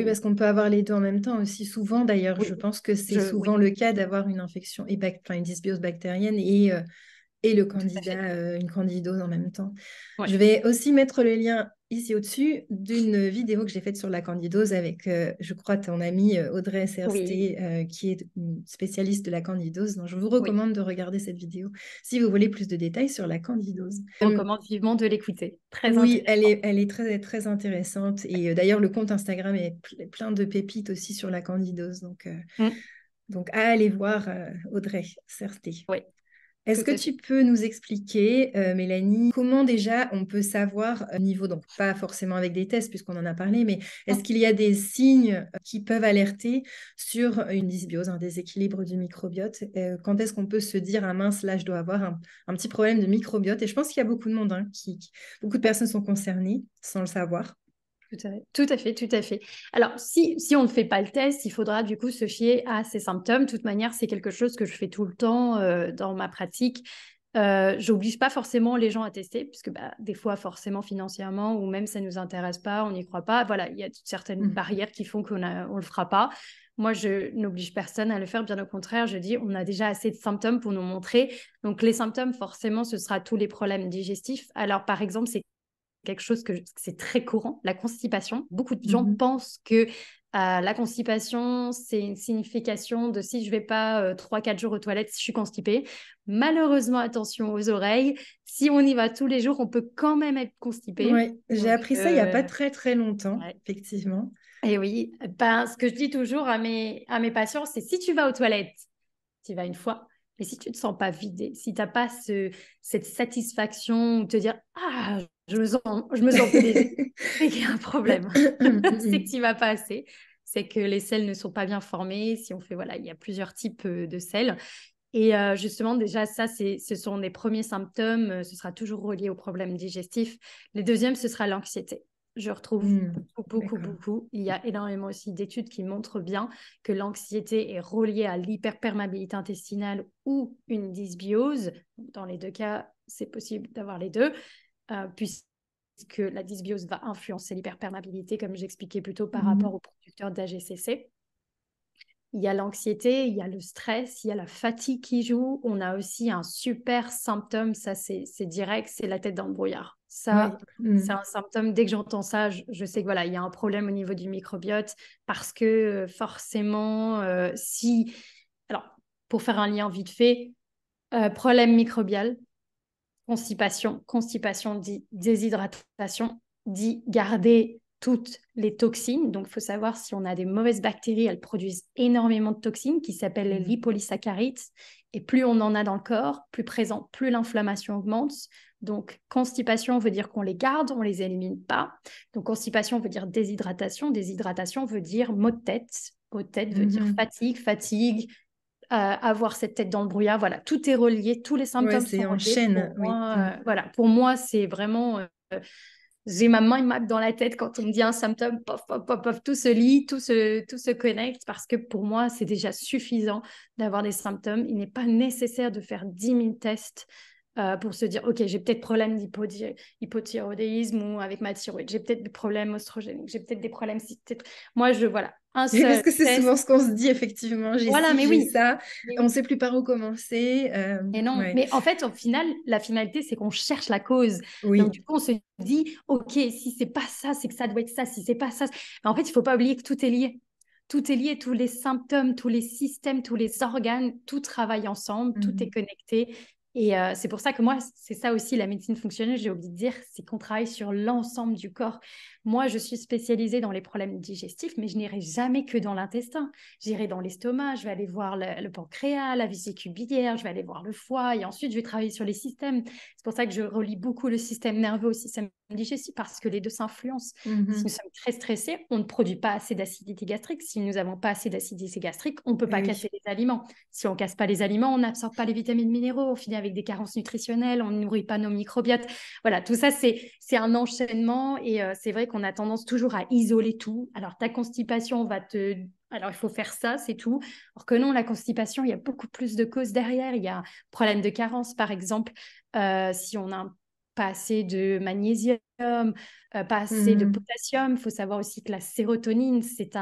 parce qu'on peut avoir les deux en même temps aussi. Souvent, d'ailleurs, Oui, je pense que c'est oui, souvent le cas d'avoir une infection, enfin, une dysbiose bactérienne et le tout à fait. candidat, une candidose en même temps. Ouais. Je vais aussi mettre le lien ici au-dessus d'une vidéo que j'ai faite sur la candidose avec, je crois, ton amie Audrey Oui, SRST, qui est une spécialiste de la candidose. Donc, je vous oui. recommande de regarder cette vidéo si vous voulez plus de détails sur la candidose. Je recommande vivement de l'écouter. Très Oui, intéressant. elle est très, très intéressante. Et d'ailleurs, le compte Instagram est plein de pépites aussi sur la candidose. Mm. Donc à aller voir Audrey Certé. Oui, Est-ce tout que à fait. tu peux nous expliquer, Mélanie, comment déjà on peut savoir niveau, donc pas forcément avec des tests puisqu'on en a parlé, mais est-ce qu'il y a des signes qui peuvent alerter sur une dysbiose, un déséquilibre du microbiote? Quand est-ce qu'on peut se dire, ah mince, là je dois avoir un petit problème de microbiote? Et je pense qu'il y a beaucoup de monde, hein, beaucoup de personnes sont concernées sans le savoir. Tout à fait, tout à fait, tout à fait. Alors, si on ne fait pas le test, il faudra du coup se fier à ces symptômes. De toute manière, c'est quelque chose que je fais tout le temps dans ma pratique. J'oblige pas forcément les gens à tester, puisque bah, des fois, forcément, financièrement, ou même ça ne nous intéresse pas, on n'y croit pas. Voilà, il y a certaines Mhm. barrières qui font on le fera pas. Moi, je n'oblige personne à le faire. Bien au contraire, je dis, on a déjà assez de symptômes pour nous montrer. Donc, les symptômes, forcément, ce sera tous les problèmes digestifs. Alors, par exemple, c'est quelque chose que c'est très courant, la constipation. Beaucoup de gens Mhm. pensent que la constipation, c'est une signification de si je vais pas 3-4 jours aux toilettes, je suis constipée. Malheureusement, attention aux oreilles. Si on y va tous les jours, on peut quand même être constipé. Ouais, j'ai Donc, appris ça il n'y a pas très très longtemps, ouais. effectivement. Et oui, ben, ce que je dis toujours à mes patients, c'est si tu vas aux toilettes, tu y vas une fois. Mais si tu ne te sens pas vidé, si tu n'as pas cette satisfaction, te dire ah, je me sens plus léger, c'est qu'il y a un problème. C'est que tu n'y vas pas assez. C'est que les selles ne sont pas bien formées. Si on fait, voilà, il y a plusieurs types de selles. Et justement, déjà, ça, ce sont des premiers symptômes. Ce sera toujours relié aux problèmes digestifs. Les deuxièmes, ce sera l'anxiété. Je retrouve beaucoup, beaucoup, D'accord. beaucoup. Il y a énormément aussi d'études qui montrent bien que l'anxiété est reliée à l'hyperperméabilité intestinale ou une dysbiose. Dans les deux cas, c'est possible d'avoir les deux, puisque que la dysbiose va influencer l'hyperperméabilité, comme j'expliquais plutôt par Mhm. rapport aux producteurs d'AGCC. Il y a l'anxiété, il y a le stress, il y a la fatigue qui joue. On a aussi un super symptôme, ça c'est direct, c'est la tête dans le brouillard. Oui. Ça, c'est un symptôme, dès que j'entends ça, je sais que voilà, il y a un problème au niveau du microbiote parce que forcément, si... Alors, pour faire un lien vite fait, problème microbial, constipation dit déshydratation, dit garder toutes les toxines. Donc, il faut savoir si on a des mauvaises bactéries, elles produisent énormément de toxines qui s'appellent les lipolysaccharides. Et plus on en a dans le corps, plus présent, plus l'inflammation augmente. Donc, constipation veut dire qu'on les garde, on les élimine pas. Donc, constipation veut dire déshydratation. Déshydratation veut dire maux de tête. Maux de tête veut dire Mhm. fatigue, avoir cette tête dans le brouillard. Voilà, tout est relié, tous les Ouais, symptômes c'est sont en reliés. chaîne, Pour oui. moi, voilà, pour moi, c'est vraiment. J'ai ma mind map dans la tête quand on me dit un symptôme, pof, pof, pof, pof, tout se lie, tout se connecte parce que pour moi, c'est déjà suffisant d'avoir des symptômes. Il n'est pas nécessaire de faire 10 000 tests pour se dire, OK, j'ai peut-être problème d'hypothyroïdisme ou avec ma thyroïde, j'ai peut-être des problèmes oestrogéniques, j'ai peut-être des problèmes. Moi, voilà, un Oui, parce seul que c'est test. souvent ce qu'on se dit, effectivement. J'ai Voilà, ci, mais j'ai oui. ça. Mais On ne oui. sait plus par où commencer. Et non, Ouais. mais en fait, au final, la finalité, c'est qu'on cherche la cause. Donc, Oui. du coup, on se dit, OK, si c'est pas ça, c'est que ça doit être ça. Si c'est pas ça. Mais en fait, il faut pas oublier que tout est lié. Tout est lié, tous les symptômes, tous les systèmes, tous les organes, tout travaille ensemble, tout est Mhm. connecté. Et c'est pour ça que moi, c'est ça aussi la médecine fonctionnelle, j'ai oublié de dire, c'est qu'on travaille sur l'ensemble du corps. Moi, je suis spécialisée dans les problèmes digestifs, mais je n'irai jamais que dans l'intestin. J'irai dans l'estomac, je vais aller voir le pancréas, la vésicule biliaire, je vais aller voir le foie et ensuite je vais travailler sur les systèmes. C'est pour ça que je relie beaucoup le système nerveux au système digestif parce que les deux s'influencent. Si nous Mhm. sommes très stressés, on ne produit pas assez d'acidité gastrique. Si nous n'avons pas assez d'acidité gastrique, on ne peut Eh pas oui. casser les aliments. Si on ne casse pas les aliments, on n'absorbe pas les vitamines minéraux, on finit avec des carences nutritionnelles, on ne nourrit pas nos microbiotes. Voilà, tout ça, c'est un enchaînement et c'est vrai qu'on a tendance toujours à isoler tout. Alors, ta constipation va te... Alors, il faut faire ça, c'est tout. Alors que non, la constipation, il y a beaucoup plus de causes derrière. Il y a un problème de carence, par exemple, si on a pas assez de magnésium, pas assez de Mhm. potassium. Il faut savoir aussi que la sérotonine, c'est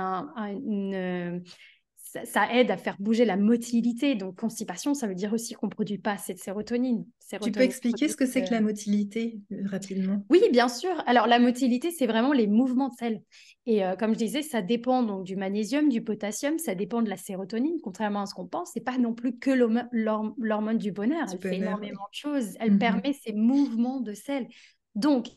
ça aide à faire bouger la motilité. Donc, constipation, ça veut dire aussi qu'on ne produit pas assez de sérotonine. Tu peux Sérotonine expliquer ce que produite, c'est que la motilité, rapidement? oui, bien sûr. Alors, la motilité, c'est vraiment les mouvements de sel. Et comme je disais, ça dépend donc du magnésium, du potassium, ça dépend de la sérotonine. Contrairement à ce qu'on pense, c'est pas non plus que l'hormone du bonheur. Du Elle fait bonheur, énormément oui. de choses. Elle Mhm. permet ces mouvements de sel. Donc,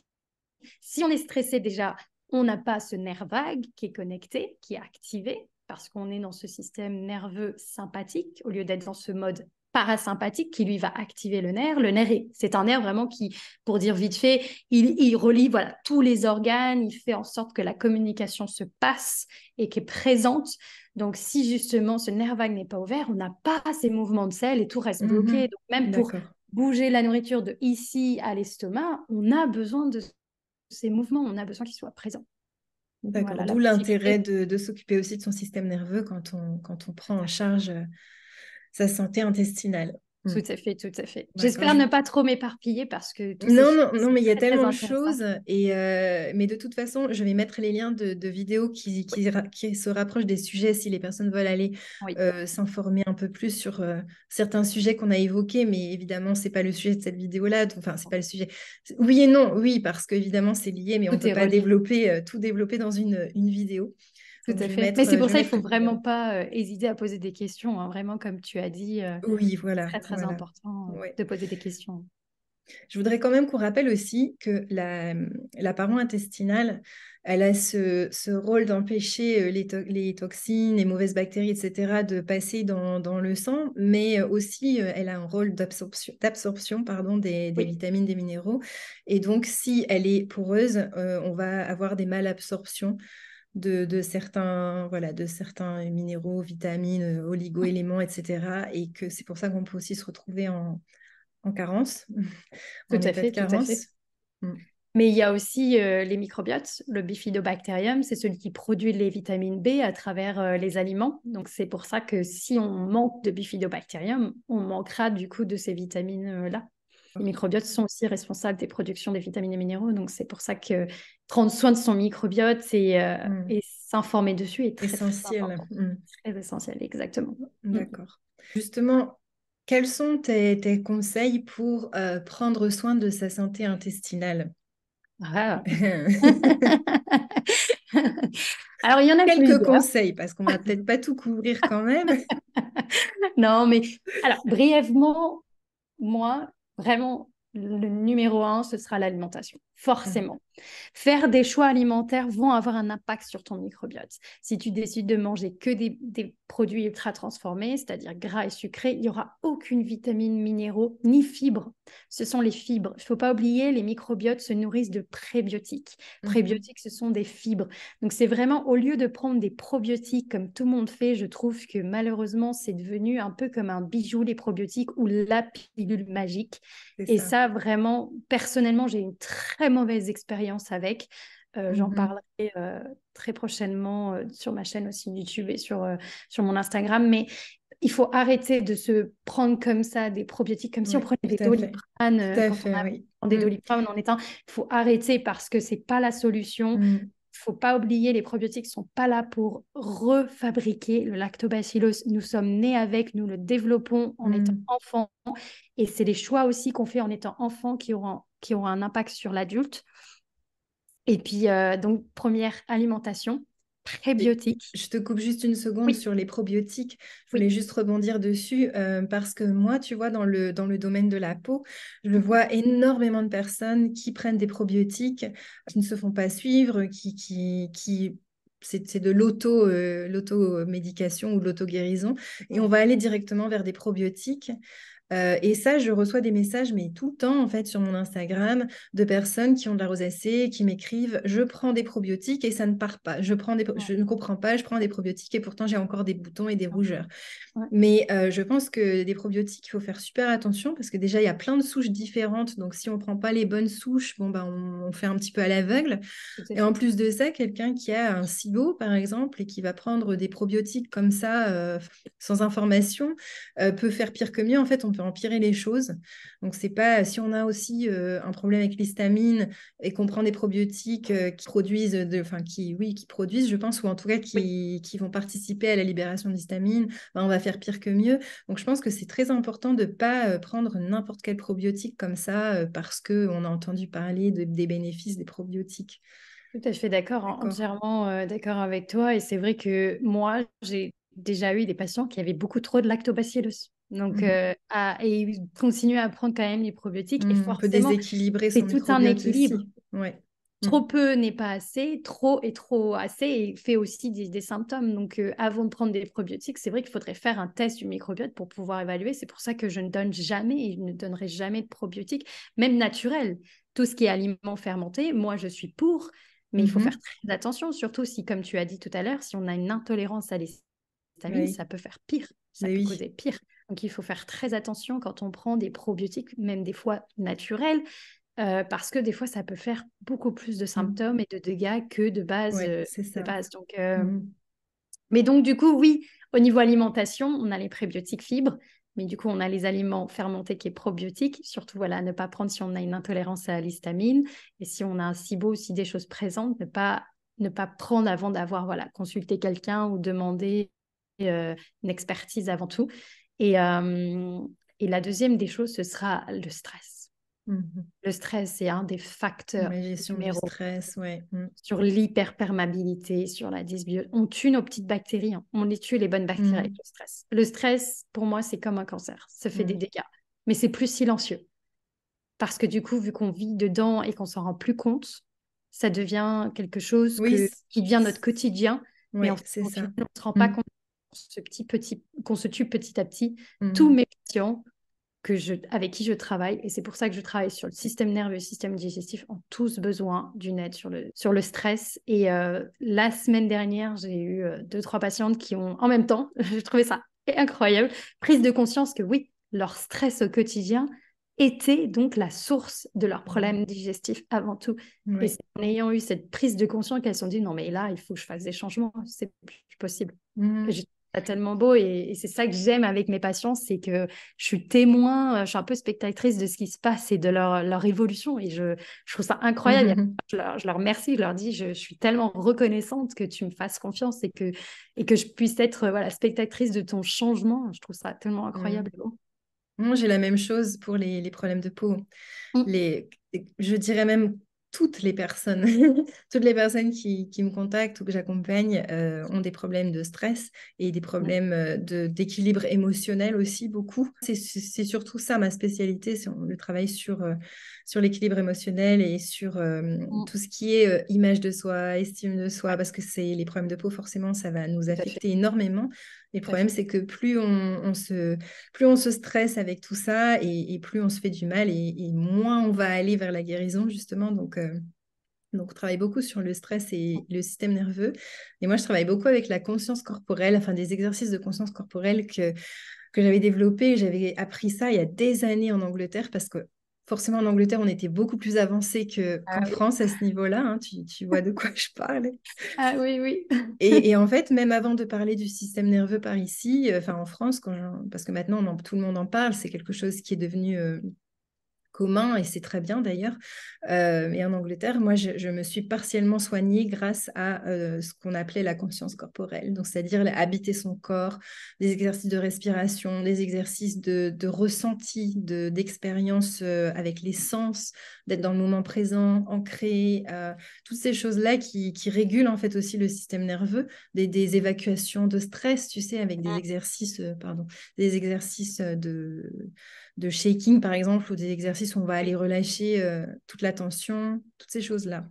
si on est stressé déjà, on n'a pas ce nerf vague qui est connecté, qui est activé, parce qu'on est dans ce système nerveux sympathique au lieu d'être dans ce mode parasympathique qui lui va activer le nerf. Le nerf, c'est un nerf vraiment qui, pour dire vite fait, il relie voilà, tous les organes, il fait en sorte que la communication se passe et qu'elle est présente. Donc, si justement ce nerf vague n'est pas ouvert, on n'a pas ces mouvements de sel et tout reste bloqué. Mhm. Donc, même pour D'accord. bouger la nourriture de ici à l'estomac, on a besoin de ces mouvements, on a besoin qu'ils soient présents. D'accord. Voilà, la D'où l'intérêt motilité. de s'occuper aussi de son système nerveux quand on prend en charge sa santé intestinale. Mm. Tout à fait, tout à fait. D'accord. J'espère ne pas trop m'éparpiller parce que tous ces Non, sujets non, non, sont mais il y a très, très tellement de intéressants. choses. Mais de toute façon, je vais mettre les liens de vidéos Oui, qui se rapprochent des sujets si les personnes veulent aller oui, s'informer un peu plus sur certains sujets qu'on a évoqués. Mais évidemment, c'est pas le sujet de cette vidéo-là. Enfin, c'est pas le sujet. Oui et non, oui, parce qu'évidemment, c'est lié, mais on tout peut est pas relié. développer tout développer dans une vidéo. Tout Donc, à fait. Mais c'est je pour vais ça qu'il mettre faut les liens. vraiment pas hésiter à poser des questions, hein. Vraiment, comme tu as dit, Oui, c'est voilà, très, très voilà. important Ouais. de poser des questions. Je voudrais quand même qu'on rappelle aussi que la paroi intestinale, elle a ce rôle d'empêcher les toxines, les mauvaises bactéries, etc., de passer dans le sang, mais aussi elle a un rôle d'absorption, pardon, des Oui, vitamines, des minéraux. Et donc, si elle est poreuse, on va avoir des malabsorptions de certains minéraux, vitamines, oligo-éléments, etc. Et que c'est pour ça qu'on peut aussi se retrouver en carence, tout en à état de fait, tout à fait. carence. Mm. Mais il y a aussi les microbiotes. Le bifidobacterium, c'est celui qui produit les vitamines B à travers les aliments. Donc, c'est pour ça que si on manque de bifidobacterium, on manquera du coup de ces vitamines-là. Les microbiotes sont aussi responsables des productions des vitamines et minéraux. Donc, c'est pour ça que prendre soin de son microbiote et s'informer dessus est très, très Essentiel. important. Très essentiel, exactement. D'accord. Justement, quels sont tes conseils pour prendre soin de sa santé intestinale? Ah. Alors, il y en a Quelques plusieurs. conseils, parce qu'on va peut-être pas tout couvrir quand même. Non, mais alors, brièvement, moi, vraiment, le numéro un, ce sera l'alimentation. Forcément. Faire des choix alimentaires vont avoir un impact sur ton microbiote. Si tu décides de manger que des produits ultra transformés, c'est-à-dire gras et sucrés, il n'y aura aucune vitamine, minéraux, ni fibres. Ce sont les fibres. Il ne faut pas oublier, les microbiotes se nourrissent de prébiotiques. Prébiotiques, ce sont des fibres. Donc, c'est vraiment, au lieu de prendre des probiotiques comme tout le monde fait, je trouve que malheureusement, c'est devenu un peu comme un bijou, les probiotiques, ou la pilule magique. C'est Et ça. ça, vraiment, personnellement, j'ai une très mauvaise expérience avec. J'en parlerai très prochainement sur ma chaîne aussi YouTube et sur mon Instagram. Mais il faut arrêter de se prendre comme ça des probiotiques, comme si on Oui, prenait des tout à fait. Doliprane Tout à quand on fait, a oui. des Doliprane en étant. Il faut arrêter parce que c'est pas la solution. Il faut pas oublier, les probiotiques sont pas là pour refabriquer le lactobacillus. Nous sommes nés avec, nous le développons en étant enfant. Et c'est les choix aussi qu'on fait en étant enfant qui auront un impact sur l'adulte. Et puis, donc, première alimentation, Et prébiotiques. je te coupe juste une seconde Oui, sur les probiotiques. Je voulais oui. juste rebondir dessus parce que moi, tu vois, dans le domaine de la peau, je Mhm. vois énormément de personnes qui prennent des probiotiques, qui ne se font pas suivre, c'est de l'auto-médication ou de l'auto-guérison. Et on va aller directement vers des probiotiques. Et ça, je reçois des messages, mais tout le temps, en fait, sur mon Instagram, de personnes qui ont de la rosacée, qui m'écrivent, je prends des probiotiques et ça ne part pas. Ouais, Je ne comprends pas, je prends des probiotiques et pourtant j'ai encore des boutons et des rougeurs. ouais, Mais je pense que des probiotiques, il faut faire super attention parce que déjà, il y a plein de souches différentes. Donc, si on ne prend pas les bonnes souches, bon, bah, on fait un petit peu à l'aveugle. tout à Et en fait. plus de ça, quelqu'un qui a un SIBO, par exemple, et qui va prendre des probiotiques comme ça, sans information, peut faire pire que mieux. En fait, on peut empirer les choses. Donc, c'est pas si on a aussi un problème avec l'histamine et qu'on prend des probiotiques qui produisent, qui produisent, je pense, ou en tout cas Oui. qui vont participer à la libération d'histamine, ben, on va faire pire que mieux. Donc, je pense que c'est très important de ne pas prendre n'importe quel probiotique comme ça parce qu'on a entendu parler des bénéfices des probiotiques. Tout à fait d'accord, hein, D'accord. entièrement d'accord avec toi. Et c'est vrai que moi, j'ai déjà eu des patients qui avaient beaucoup trop de lactobacillus. Donc, Mhm. et ils continuent à prendre quand même les probiotiques. Et On peut forcément, déséquilibrer son c'est tout un microbiote équilibre. aussi. Ouais. Trop peu n'est pas assez, trop et trop assez et fait aussi des symptômes. Donc, avant de prendre des probiotiques, c'est vrai qu'il faudrait faire un test du microbiote pour pouvoir évaluer. C'est pour ça que je ne donne jamais et je ne donnerai jamais de probiotiques, même naturels. Tout ce qui est aliments fermentés, moi, je suis pour, mais il faut faire Mhm. très attention, surtout si, comme tu as dit tout à l'heure, si on a une intolérance à l'histamine, Oui. ça peut faire pire, ça Mais peut oui. causer pire. Donc, il faut faire très attention quand on prend des probiotiques, même des fois naturels, parce que des fois, ça peut faire beaucoup plus de Mhm. symptômes et de dégâts que de base. Ouais, c'est De ça. base. Donc, Mhm. mais donc, du coup, oui, au niveau alimentation, on a les prébiotiques fibres, mais du coup, on a les aliments fermentés qui est probiotiques. Surtout, voilà, ne pas prendre si on a une intolérance à l'histamine et si on a un SIBO, aussi des choses présentes, ne pas prendre avant d'avoir voilà, consulté quelqu'un ou demander une expertise avant tout. Et, euh, et la deuxième des choses, ce sera le stress. Mhm. Le stress, c'est un des facteurs La gestion du numéro stress, ouais. Mhm. sur l'hyperperméabilité, sur la dysbiose. On tue nos petites bactéries, hein. On les tue les bonnes bactéries avec Mhm. le stress. Le stress, pour moi, c'est comme un cancer. Ça fait des Mhm. dégâts. Mais c'est plus silencieux. Parce que du coup, vu qu'on vit dedans et qu'on s'en rend plus compte, ça devient quelque chose Oui, qui devient notre quotidien. Mais ouais, c'est au ça. final, on ne se rend pas Mhm. compte qu'on se tue petit à petit. Tous Mhm. mes patients avec qui je travaille. Et c'est pour ça que je travaille sur le système nerveux et le système digestif ont tous besoin d'une aide sur le stress. Et la semaine dernière, j'ai eu deux, trois patientes qui ont, en même temps, j'ai trouvé ça incroyable, prise de conscience que oui, leur stress au quotidien était donc la source de leurs problèmes digestifs avant tout. Et Ouais. c'est en ayant eu cette prise de conscience qu'elles se sont dit, non mais là, il faut que je fasse des changements, c'est plus possible. Mhm. ça tellement beau et c'est ça que j'aime avec mes patients, c'est que je suis témoin, je suis un peu spectatrice de ce qui se passe et de leur évolution et je trouve ça incroyable. Je leur remercie, je leur dis je suis tellement reconnaissante que tu me fasses confiance et que je puisse être voilà, spectatrice de ton changement. Je trouve ça tellement Mm. incroyable et beau. Moi, j'ai la même chose pour les problèmes de peau. Mm. Les, je dirais même toutes les personnes, toutes les personnes qui me contactent ou que j'accompagne ont des problèmes de stress et des Ouais, problèmes d'équilibre émotionnel aussi beaucoup. C'est surtout ça ma spécialité, c'est le travail sur l'équilibre émotionnel et sur mm, tout ce qui est image de soi, estime de soi, ouais, parce que c'est les problèmes de peau, forcément, ça va nous tout à fait, affecter énormément. Et le tout à problème, fait. c'est que plus on se stresse avec tout ça et plus on se fait du mal et moins on va aller vers la guérison, justement. Donc, on travaille beaucoup sur le stress et le système nerveux. Et moi, je travaille beaucoup avec la conscience corporelle, enfin des exercices de conscience corporelle que j'avais développés. J'avais appris ça il y a des années en Angleterre parce que forcément, en Angleterre, on était beaucoup plus avancé Ah qu'en oui, France à ce niveau-là, hein. Tu vois de quoi je parle. ah oui, oui. Et en fait, même avant de parler du système nerveux par ici, enfin en France, parce que maintenant tout le monde en parle, c'est quelque chose qui est devenu commun et c'est très bien d'ailleurs. Et en Angleterre, moi, je me suis partiellement soignée grâce à ce qu'on appelait la conscience corporelle. Donc, c'est-à-dire habiter son corps, des exercices de respiration, des exercices de ressenti, d'expérience avec les sens, d'être dans le moment présent, ancré, toutes ces choses-là qui régulent en fait aussi le système nerveux, des évacuations de stress, tu sais, avec des exercices, des exercices de shaking, par exemple, ou des exercices où on va aller relâcher toute la tension, toutes ces choses-là.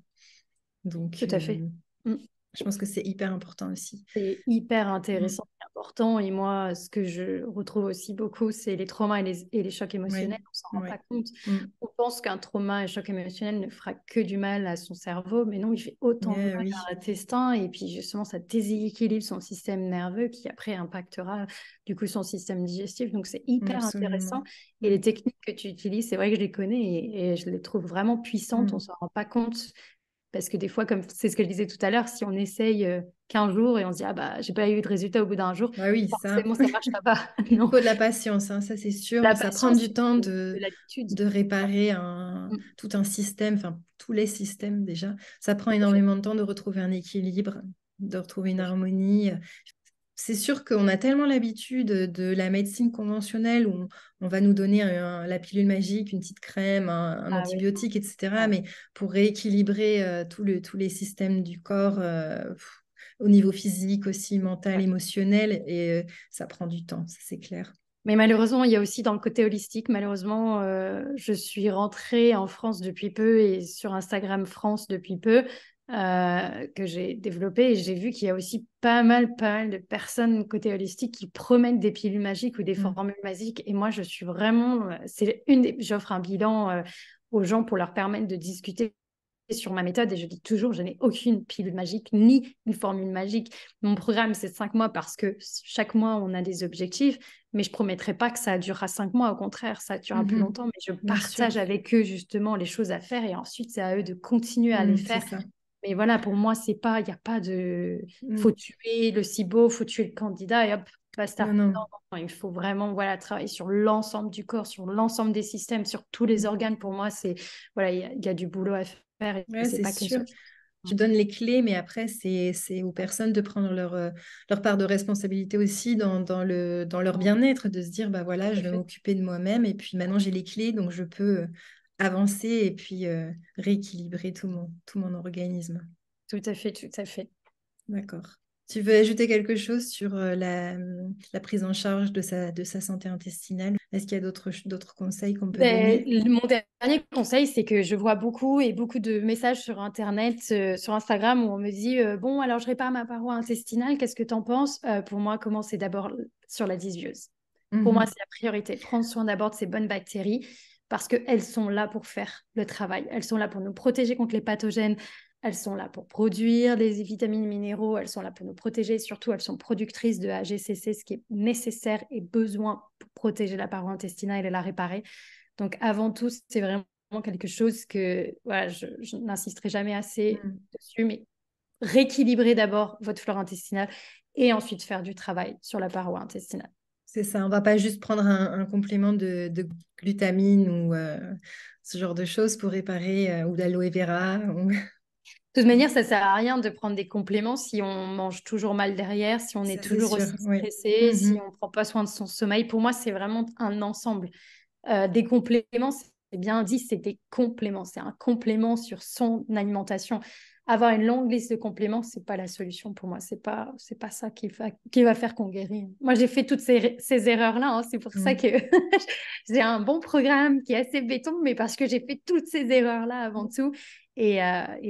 Donc, Tout à fait. Mm. je pense que c'est hyper important aussi. C'est hyper Mm. intéressant et important. Et moi, ce que je retrouve aussi beaucoup, c'est les traumas et les chocs Oui, émotionnels. On s'en rend pas oui. compte. Mm. On pense qu'un trauma et un choc émotionnel ne fera que du mal à son cerveau, mais non, il fait autant de Yeah, mal oui, à l'intestin. Et puis, justement, ça déséquilibre son système nerveux qui, après, impactera, du coup, son système digestif. Donc, c'est hyper absolument. intéressant. Et les Mm. techniques que tu utilises, c'est vrai que je les connais et je les trouve vraiment puissantes. On Mm. s'en rend pas compte. Parce que des fois, comme c'est ce que je disais tout à l'heure, si on essaye 15 jours et on se dit, ah bah, j'ai pas eu de résultat au bout d'un jour, Bah oui, ça. forcément, ça marchera pas. Non, Faut de la patience, hein, ça c'est sûr. la Ça prend patience du temps de l'habitude. de réparer Mm, tout un système, enfin tous les systèmes déjà. Ça prend tout à fait, énormément de temps de retrouver un équilibre, de retrouver une tout à fait. harmonie. C'est sûr qu'on a tellement l'habitude de la médecine conventionnelle où on va nous donner la pilule magique, une petite crème, un Ah oui, antibiotique, etc. ouais. Mais pour rééquilibrer tous les systèmes du corps, au niveau physique aussi, mental, émotionnel, et ça prend du temps, ça c'est clair. Mais malheureusement, il y a aussi dans le côté holistique, malheureusement, je suis rentrée en France depuis peu et sur Instagram France depuis peu, que j'ai développé et j'ai vu qu'il y a aussi pas mal de personnes côté holistique qui promettent des pilules magiques ou des Mm. formules magiques. Et moi, je suis vraiment, j'offre un bilan aux gens pour leur permettre de discuter sur ma méthode et je dis toujours, je n'ai aucune pilule magique ni une formule magique. Mon programme, c'est 5 mois parce que chaque mois, on a des objectifs, mais je ne promettrai pas que ça durera 5 mois. Au contraire, ça durera plus Mhm. longtemps, mais je Bien sûr. partage avec eux justement les choses à faire et ensuite, c'est à eux de continuer à les Mm, c'est faire. ça. Mais voilà, pour moi, c'est pas, il n'y a pas de, faut Mm. tuer le cibo, faut tuer le candidat et hop, Non, basta. non. Non, non, il faut vraiment, voilà, travailler sur l'ensemble du corps, sur l'ensemble des systèmes, sur tous les Mm. organes. Pour moi, c'est, voilà, il y a du boulot à faire et Ouais, c'est c'est pas qu'une sûr. seule chose. Tu donnes les clés, mais après, c'est aux personnes de prendre leur part de responsabilité aussi dans leur bien-être, de se dire, bah Tout voilà, je à vais fait. m'occuper de moi-même, et puis maintenant j'ai les clés, donc je peux avancer et puis rééquilibrer tout mon organisme. Tout à fait, tout à fait. D'accord. Tu veux ajouter quelque chose sur la prise en charge de sa santé intestinale? Est-ce qu'il y a d'autres conseils qu'on peut Ben, donner? mon dernier conseil, c'est que je vois beaucoup et beaucoup de messages sur Internet, sur Instagram, où on me dit bon, alors je répare ma paroi intestinale, qu'est-ce que tu en penses? Pour moi, commencer d'abord sur la dysbiose. Pour moi, Mhm. c'est la priorité. Prendre soin d'abord de ces bonnes bactéries parce qu'elles sont là pour faire le travail. Elles sont là pour nous protéger contre les pathogènes. Elles sont là pour produire des vitamines et minéraux. Elles sont là pour nous protéger. Surtout, elles sont productrices de AGCC, ce qui est nécessaire et besoin pour protéger la paroi intestinale et la réparer. Donc, avant tout, c'est vraiment quelque chose que voilà, je n'insisterai jamais assez Mhm. dessus, mais rééquilibrer d'abord votre flore intestinale et ensuite faire du travail sur la paroi intestinale. C'est ça, on va pas juste prendre un complément de glutamine ou ce genre de choses pour réparer ou d'aloe vera. De toute manière, ça sert à rien de prendre des compléments si on mange toujours mal derrière, si on est Ça, c'est toujours sûr, aussi oui. stressé, si on ne prend pas soin de son sommeil. Pour moi, c'est vraiment un ensemble. Des compléments, c'est bien dit, c'est des compléments. C'est un complément sur son alimentation. Avoir une longue liste de compléments, c'est pas la solution pour moi. C'est pas ça qui va faire qu'on guérit. Moi, j'ai fait toutes ces erreurs-là, hein. C'est pour ça que j'ai un bon programme qui est assez béton, mais parce que j'ai fait toutes ces erreurs-là avant tout. Et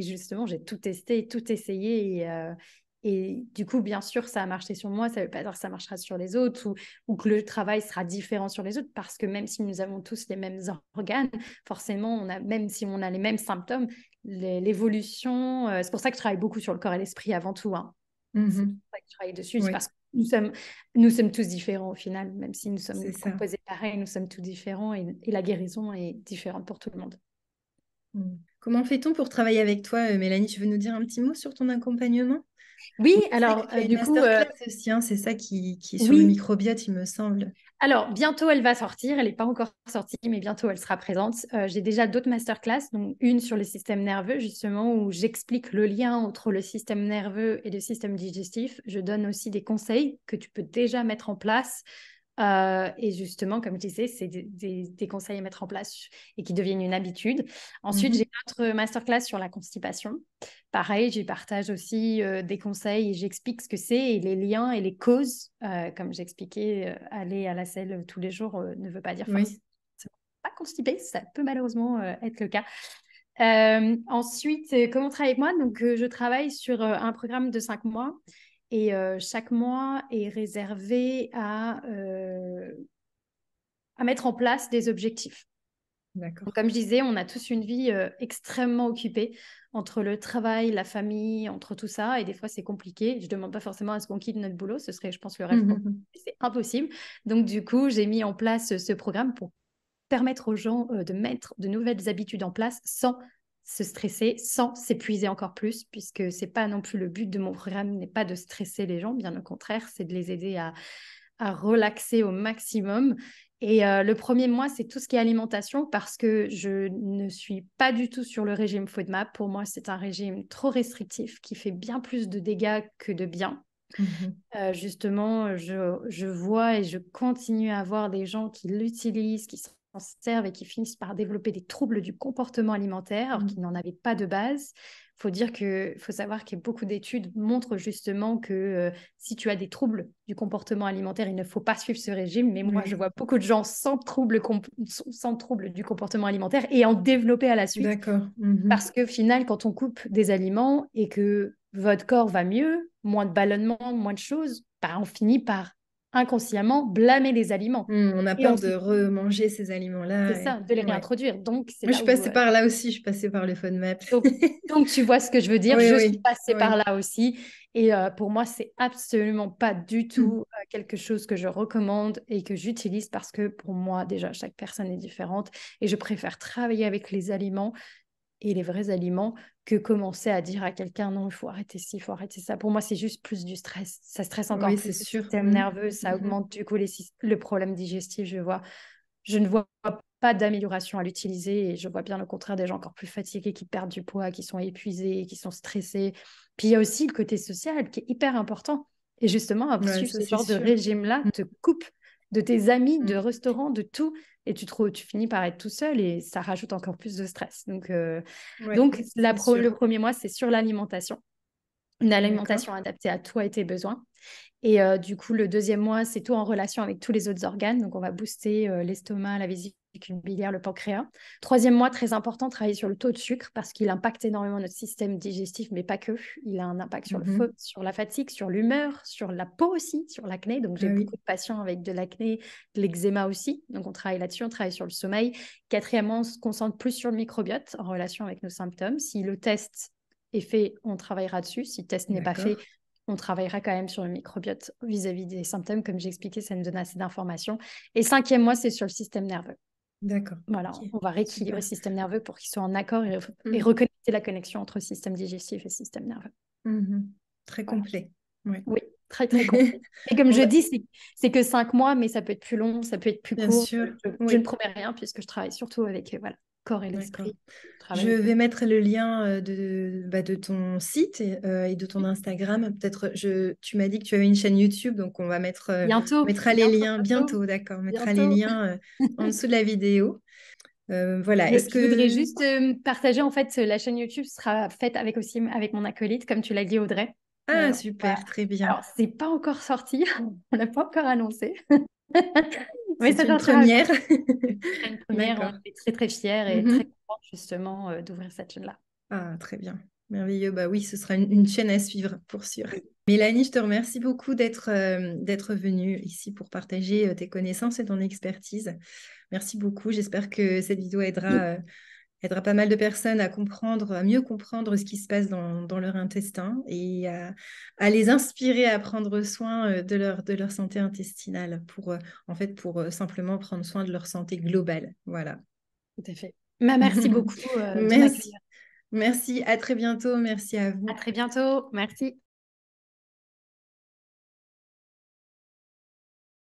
justement, j'ai tout testé, tout essayé. Et du coup, bien sûr, ça a marché sur moi. Ça ne veut pas dire que ça marchera sur les autres ou que le travail sera différent sur les autres, parce que même si nous avons tous les mêmes organes, forcément, même si on a les mêmes symptômes, l'évolution, c'est pour ça que je travaille beaucoup sur le corps et l'esprit avant tout, hein. C'est pour ça que je travaille dessus, c'est Oui, parce que nous sommes tous différents au final, même si nous sommes c'est ça. composés pareil, nous sommes tous différents et la guérison est différente pour tout le monde. Comment fait-on pour travailler avec toi, Mélanie? Tu veux nous dire un petit mot sur ton accompagnement? Oui, Oui, je sais que alors tu fais une du coup, masterclass aussi, hein, c'est ça qui est sur le oui. microbiote, il me semble. Alors, bientôt, elle va sortir. Elle n'est pas encore sortie, mais bientôt, elle sera présente. J'ai déjà d'autres masterclass, donc une sur le système nerveux, justement, où j'explique le lien entre le système nerveux et le système digestif. Je donne aussi des conseils que tu peux déjà mettre en place. Et justement, comme je disais, c'est des conseils à mettre en place et qui deviennent une habitude. Ensuite, j'ai Mhm. notre masterclass sur la constipation. Pareil, j'y partage aussi des conseils et j'explique ce que c'est et les liens et les causes. Comme j'expliquais, aller à la selle tous les jours ne veut pas dire Oui, forcément pas constipé. Ça peut malheureusement être le cas. Ensuite, comment travailler avec moi? Donc, je travaille sur un programme de 5 mois et chaque mois est réservé à mettre en place des objectifs. Donc, d'accord. comme je disais, on a tous une vie extrêmement occupée entre le travail, la famille, entre tout ça. Et des fois, c'est compliqué. Je ne demande pas forcément à ce qu'on quitte notre boulot. Ce serait, je pense, le rêve pour Mhm. c'est impossible. Donc, du coup, j'ai mis en place ce programme pour permettre aux gens de mettre de nouvelles habitudes en place sans se stresser, sans s'épuiser encore plus, puisque c'est pas non plus le but de mon programme, n'est pas de stresser les gens, bien au contraire, c'est de les aider à relaxer au maximum. Et le premier mois, c'est tout ce qui est alimentation parce que je ne suis pas du tout sur le régime FODMAP. Pour moi, c'est un régime trop restrictif qui fait bien plus de dégâts que de bien. Mhm. Justement, je vois et je continue à voir des gens qui l'utilisent, qui s'en servent et qui finissent par développer des troubles du comportement alimentaire alors qu'ils Mhm. n'en avaient pas de base. Faut savoir que beaucoup d'études montrent justement que si tu as des troubles du comportement alimentaire, il ne faut pas suivre ce régime. Mais moi, je Oui, vois beaucoup de gens sans troubles du comportement alimentaire et en développer à la suite d'accord. parce qu'au final, quand on coupe des aliments et que votre corps va mieux, moins de ballonnement, moins de choses, bah, on finit par inconsciemment blâmer les aliments. On a Et on peur de s'y- remanger ces c'est aliments-là. ça, de les Ouais. réintroduire. Donc, c'est Moi, je là suis où passée par là aussi, je suis passée par le FODMAP. donc, tu vois ce que je veux dire. Oui, Je suis oui, passée par oui. là aussi. Et pour moi, c'est absolument pas du tout quelque chose que je recommande et que j'utilise parce que pour moi, déjà, chaque personne est différente et je préfère travailler avec les aliments et les vrais aliments que commencer à dire à quelqu'un non, il faut arrêter ci, il faut arrêter ça. Pour moi, c'est juste plus du stress. Ça stresse encore Oui, c'est plus le sûr. système nerveux, ça Mhm. augmente du coup le problème digestif. Je ne vois pas d'amélioration à l'utiliser et je vois bien le contraire des gens encore plus fatigués qui perdent du poids, qui sont épuisés, qui sont stressés. Puis il y a aussi le côté social qui est hyper important. Et justement, Ouais, suivre ça, ce c'est genre de sûr. régime-là te coupe de tes amis, de Mm. restaurants, de tout. Et tu finis par être tout seul et ça rajoute encore plus de stress. Donc, Ouais, donc c'est sûr. le premier mois, c'est sur l'alimentation. Une D'accord. alimentation adaptée à toi et tes besoins. Et du coup, le deuxième mois, c'est tout en relation avec tous les autres organes. Donc, on va booster l'estomac, la vésicule biliaire, le pancréas. Troisième mois, très important, travailler sur le taux de sucre parce qu'il impacte énormément notre système digestif, mais pas que. Il a un impact sur le feu, Mhm. sur la fatigue, sur l'humeur, sur la peau aussi, sur l'acné. Donc, Ah j'ai beaucoup oui, de patients avec de l'acné, de l'eczéma aussi. Donc, on travaille là-dessus, on travaille sur le sommeil. Quatrièmement, on se concentre plus sur le microbiote en relation avec nos symptômes. Si le test est fait, on travaillera dessus. Si le test n'est pas fait, d'accord. on travaillera quand même sur le microbiote vis-à-vis des symptômes. Comme j'ai expliqué, ça nous donne assez d'informations. Et cinquième mois, c'est sur le système nerveux. D'accord. Voilà, Ok. on va rééquilibrer le Super. système nerveux pour qu'il soit en accord et Mhm. reconnecter la connexion entre système digestif et système nerveux. Mhm. Très Voilà. complet. Ouais. Oui, très, très complet. Et comme Bon, je bah, dis, c'est que 5 mois, mais ça peut être plus long, ça peut être plus bien court. sûr. Je ne Oui. promets rien puisque je travaille surtout avec voilà, corps et D'accord. l'esprit. Je Je travaille vais mettre le lien de ton site et de ton Instagram. Peut-être, tu m'as dit que tu avais une chaîne YouTube, donc on bientôt, mettra les bientôt, liens bientôt, bientôt, d'accord. On mettra les bientôt. liens en dessous de la vidéo. Voilà. Est-ce Je voudrais que... juste partager, en fait, la chaîne YouTube sera faite avec aussi avec mon acolyte, comme tu l'as dit, Audrey. Ah, Voilà. super, très bien. Alors, c'est pas encore sorti, on l'a pas encore annoncé, mais C'est ça une sortira première. une première. On D'accord. est très très fiers et très Mhm. contents justement d'ouvrir cette chaîne-là. Ah, très bien. Merveilleux. Bah oui, ce sera une chaîne à suivre, pour sûr. Oui. Mélanie, je te remercie beaucoup d'être venue ici pour partager tes connaissances et ton expertise. Merci beaucoup. J'espère que cette vidéo aidera pas mal de personnes à comprendre, à mieux comprendre ce qui se passe dans leur intestin et à les inspirer à prendre soin de leur santé intestinale pour simplement prendre soin de leur santé globale. Voilà. Tout à fait. Merci beaucoup de Merci. m'accueillir. Merci. À très bientôt. Merci à À vous. très bientôt. Merci.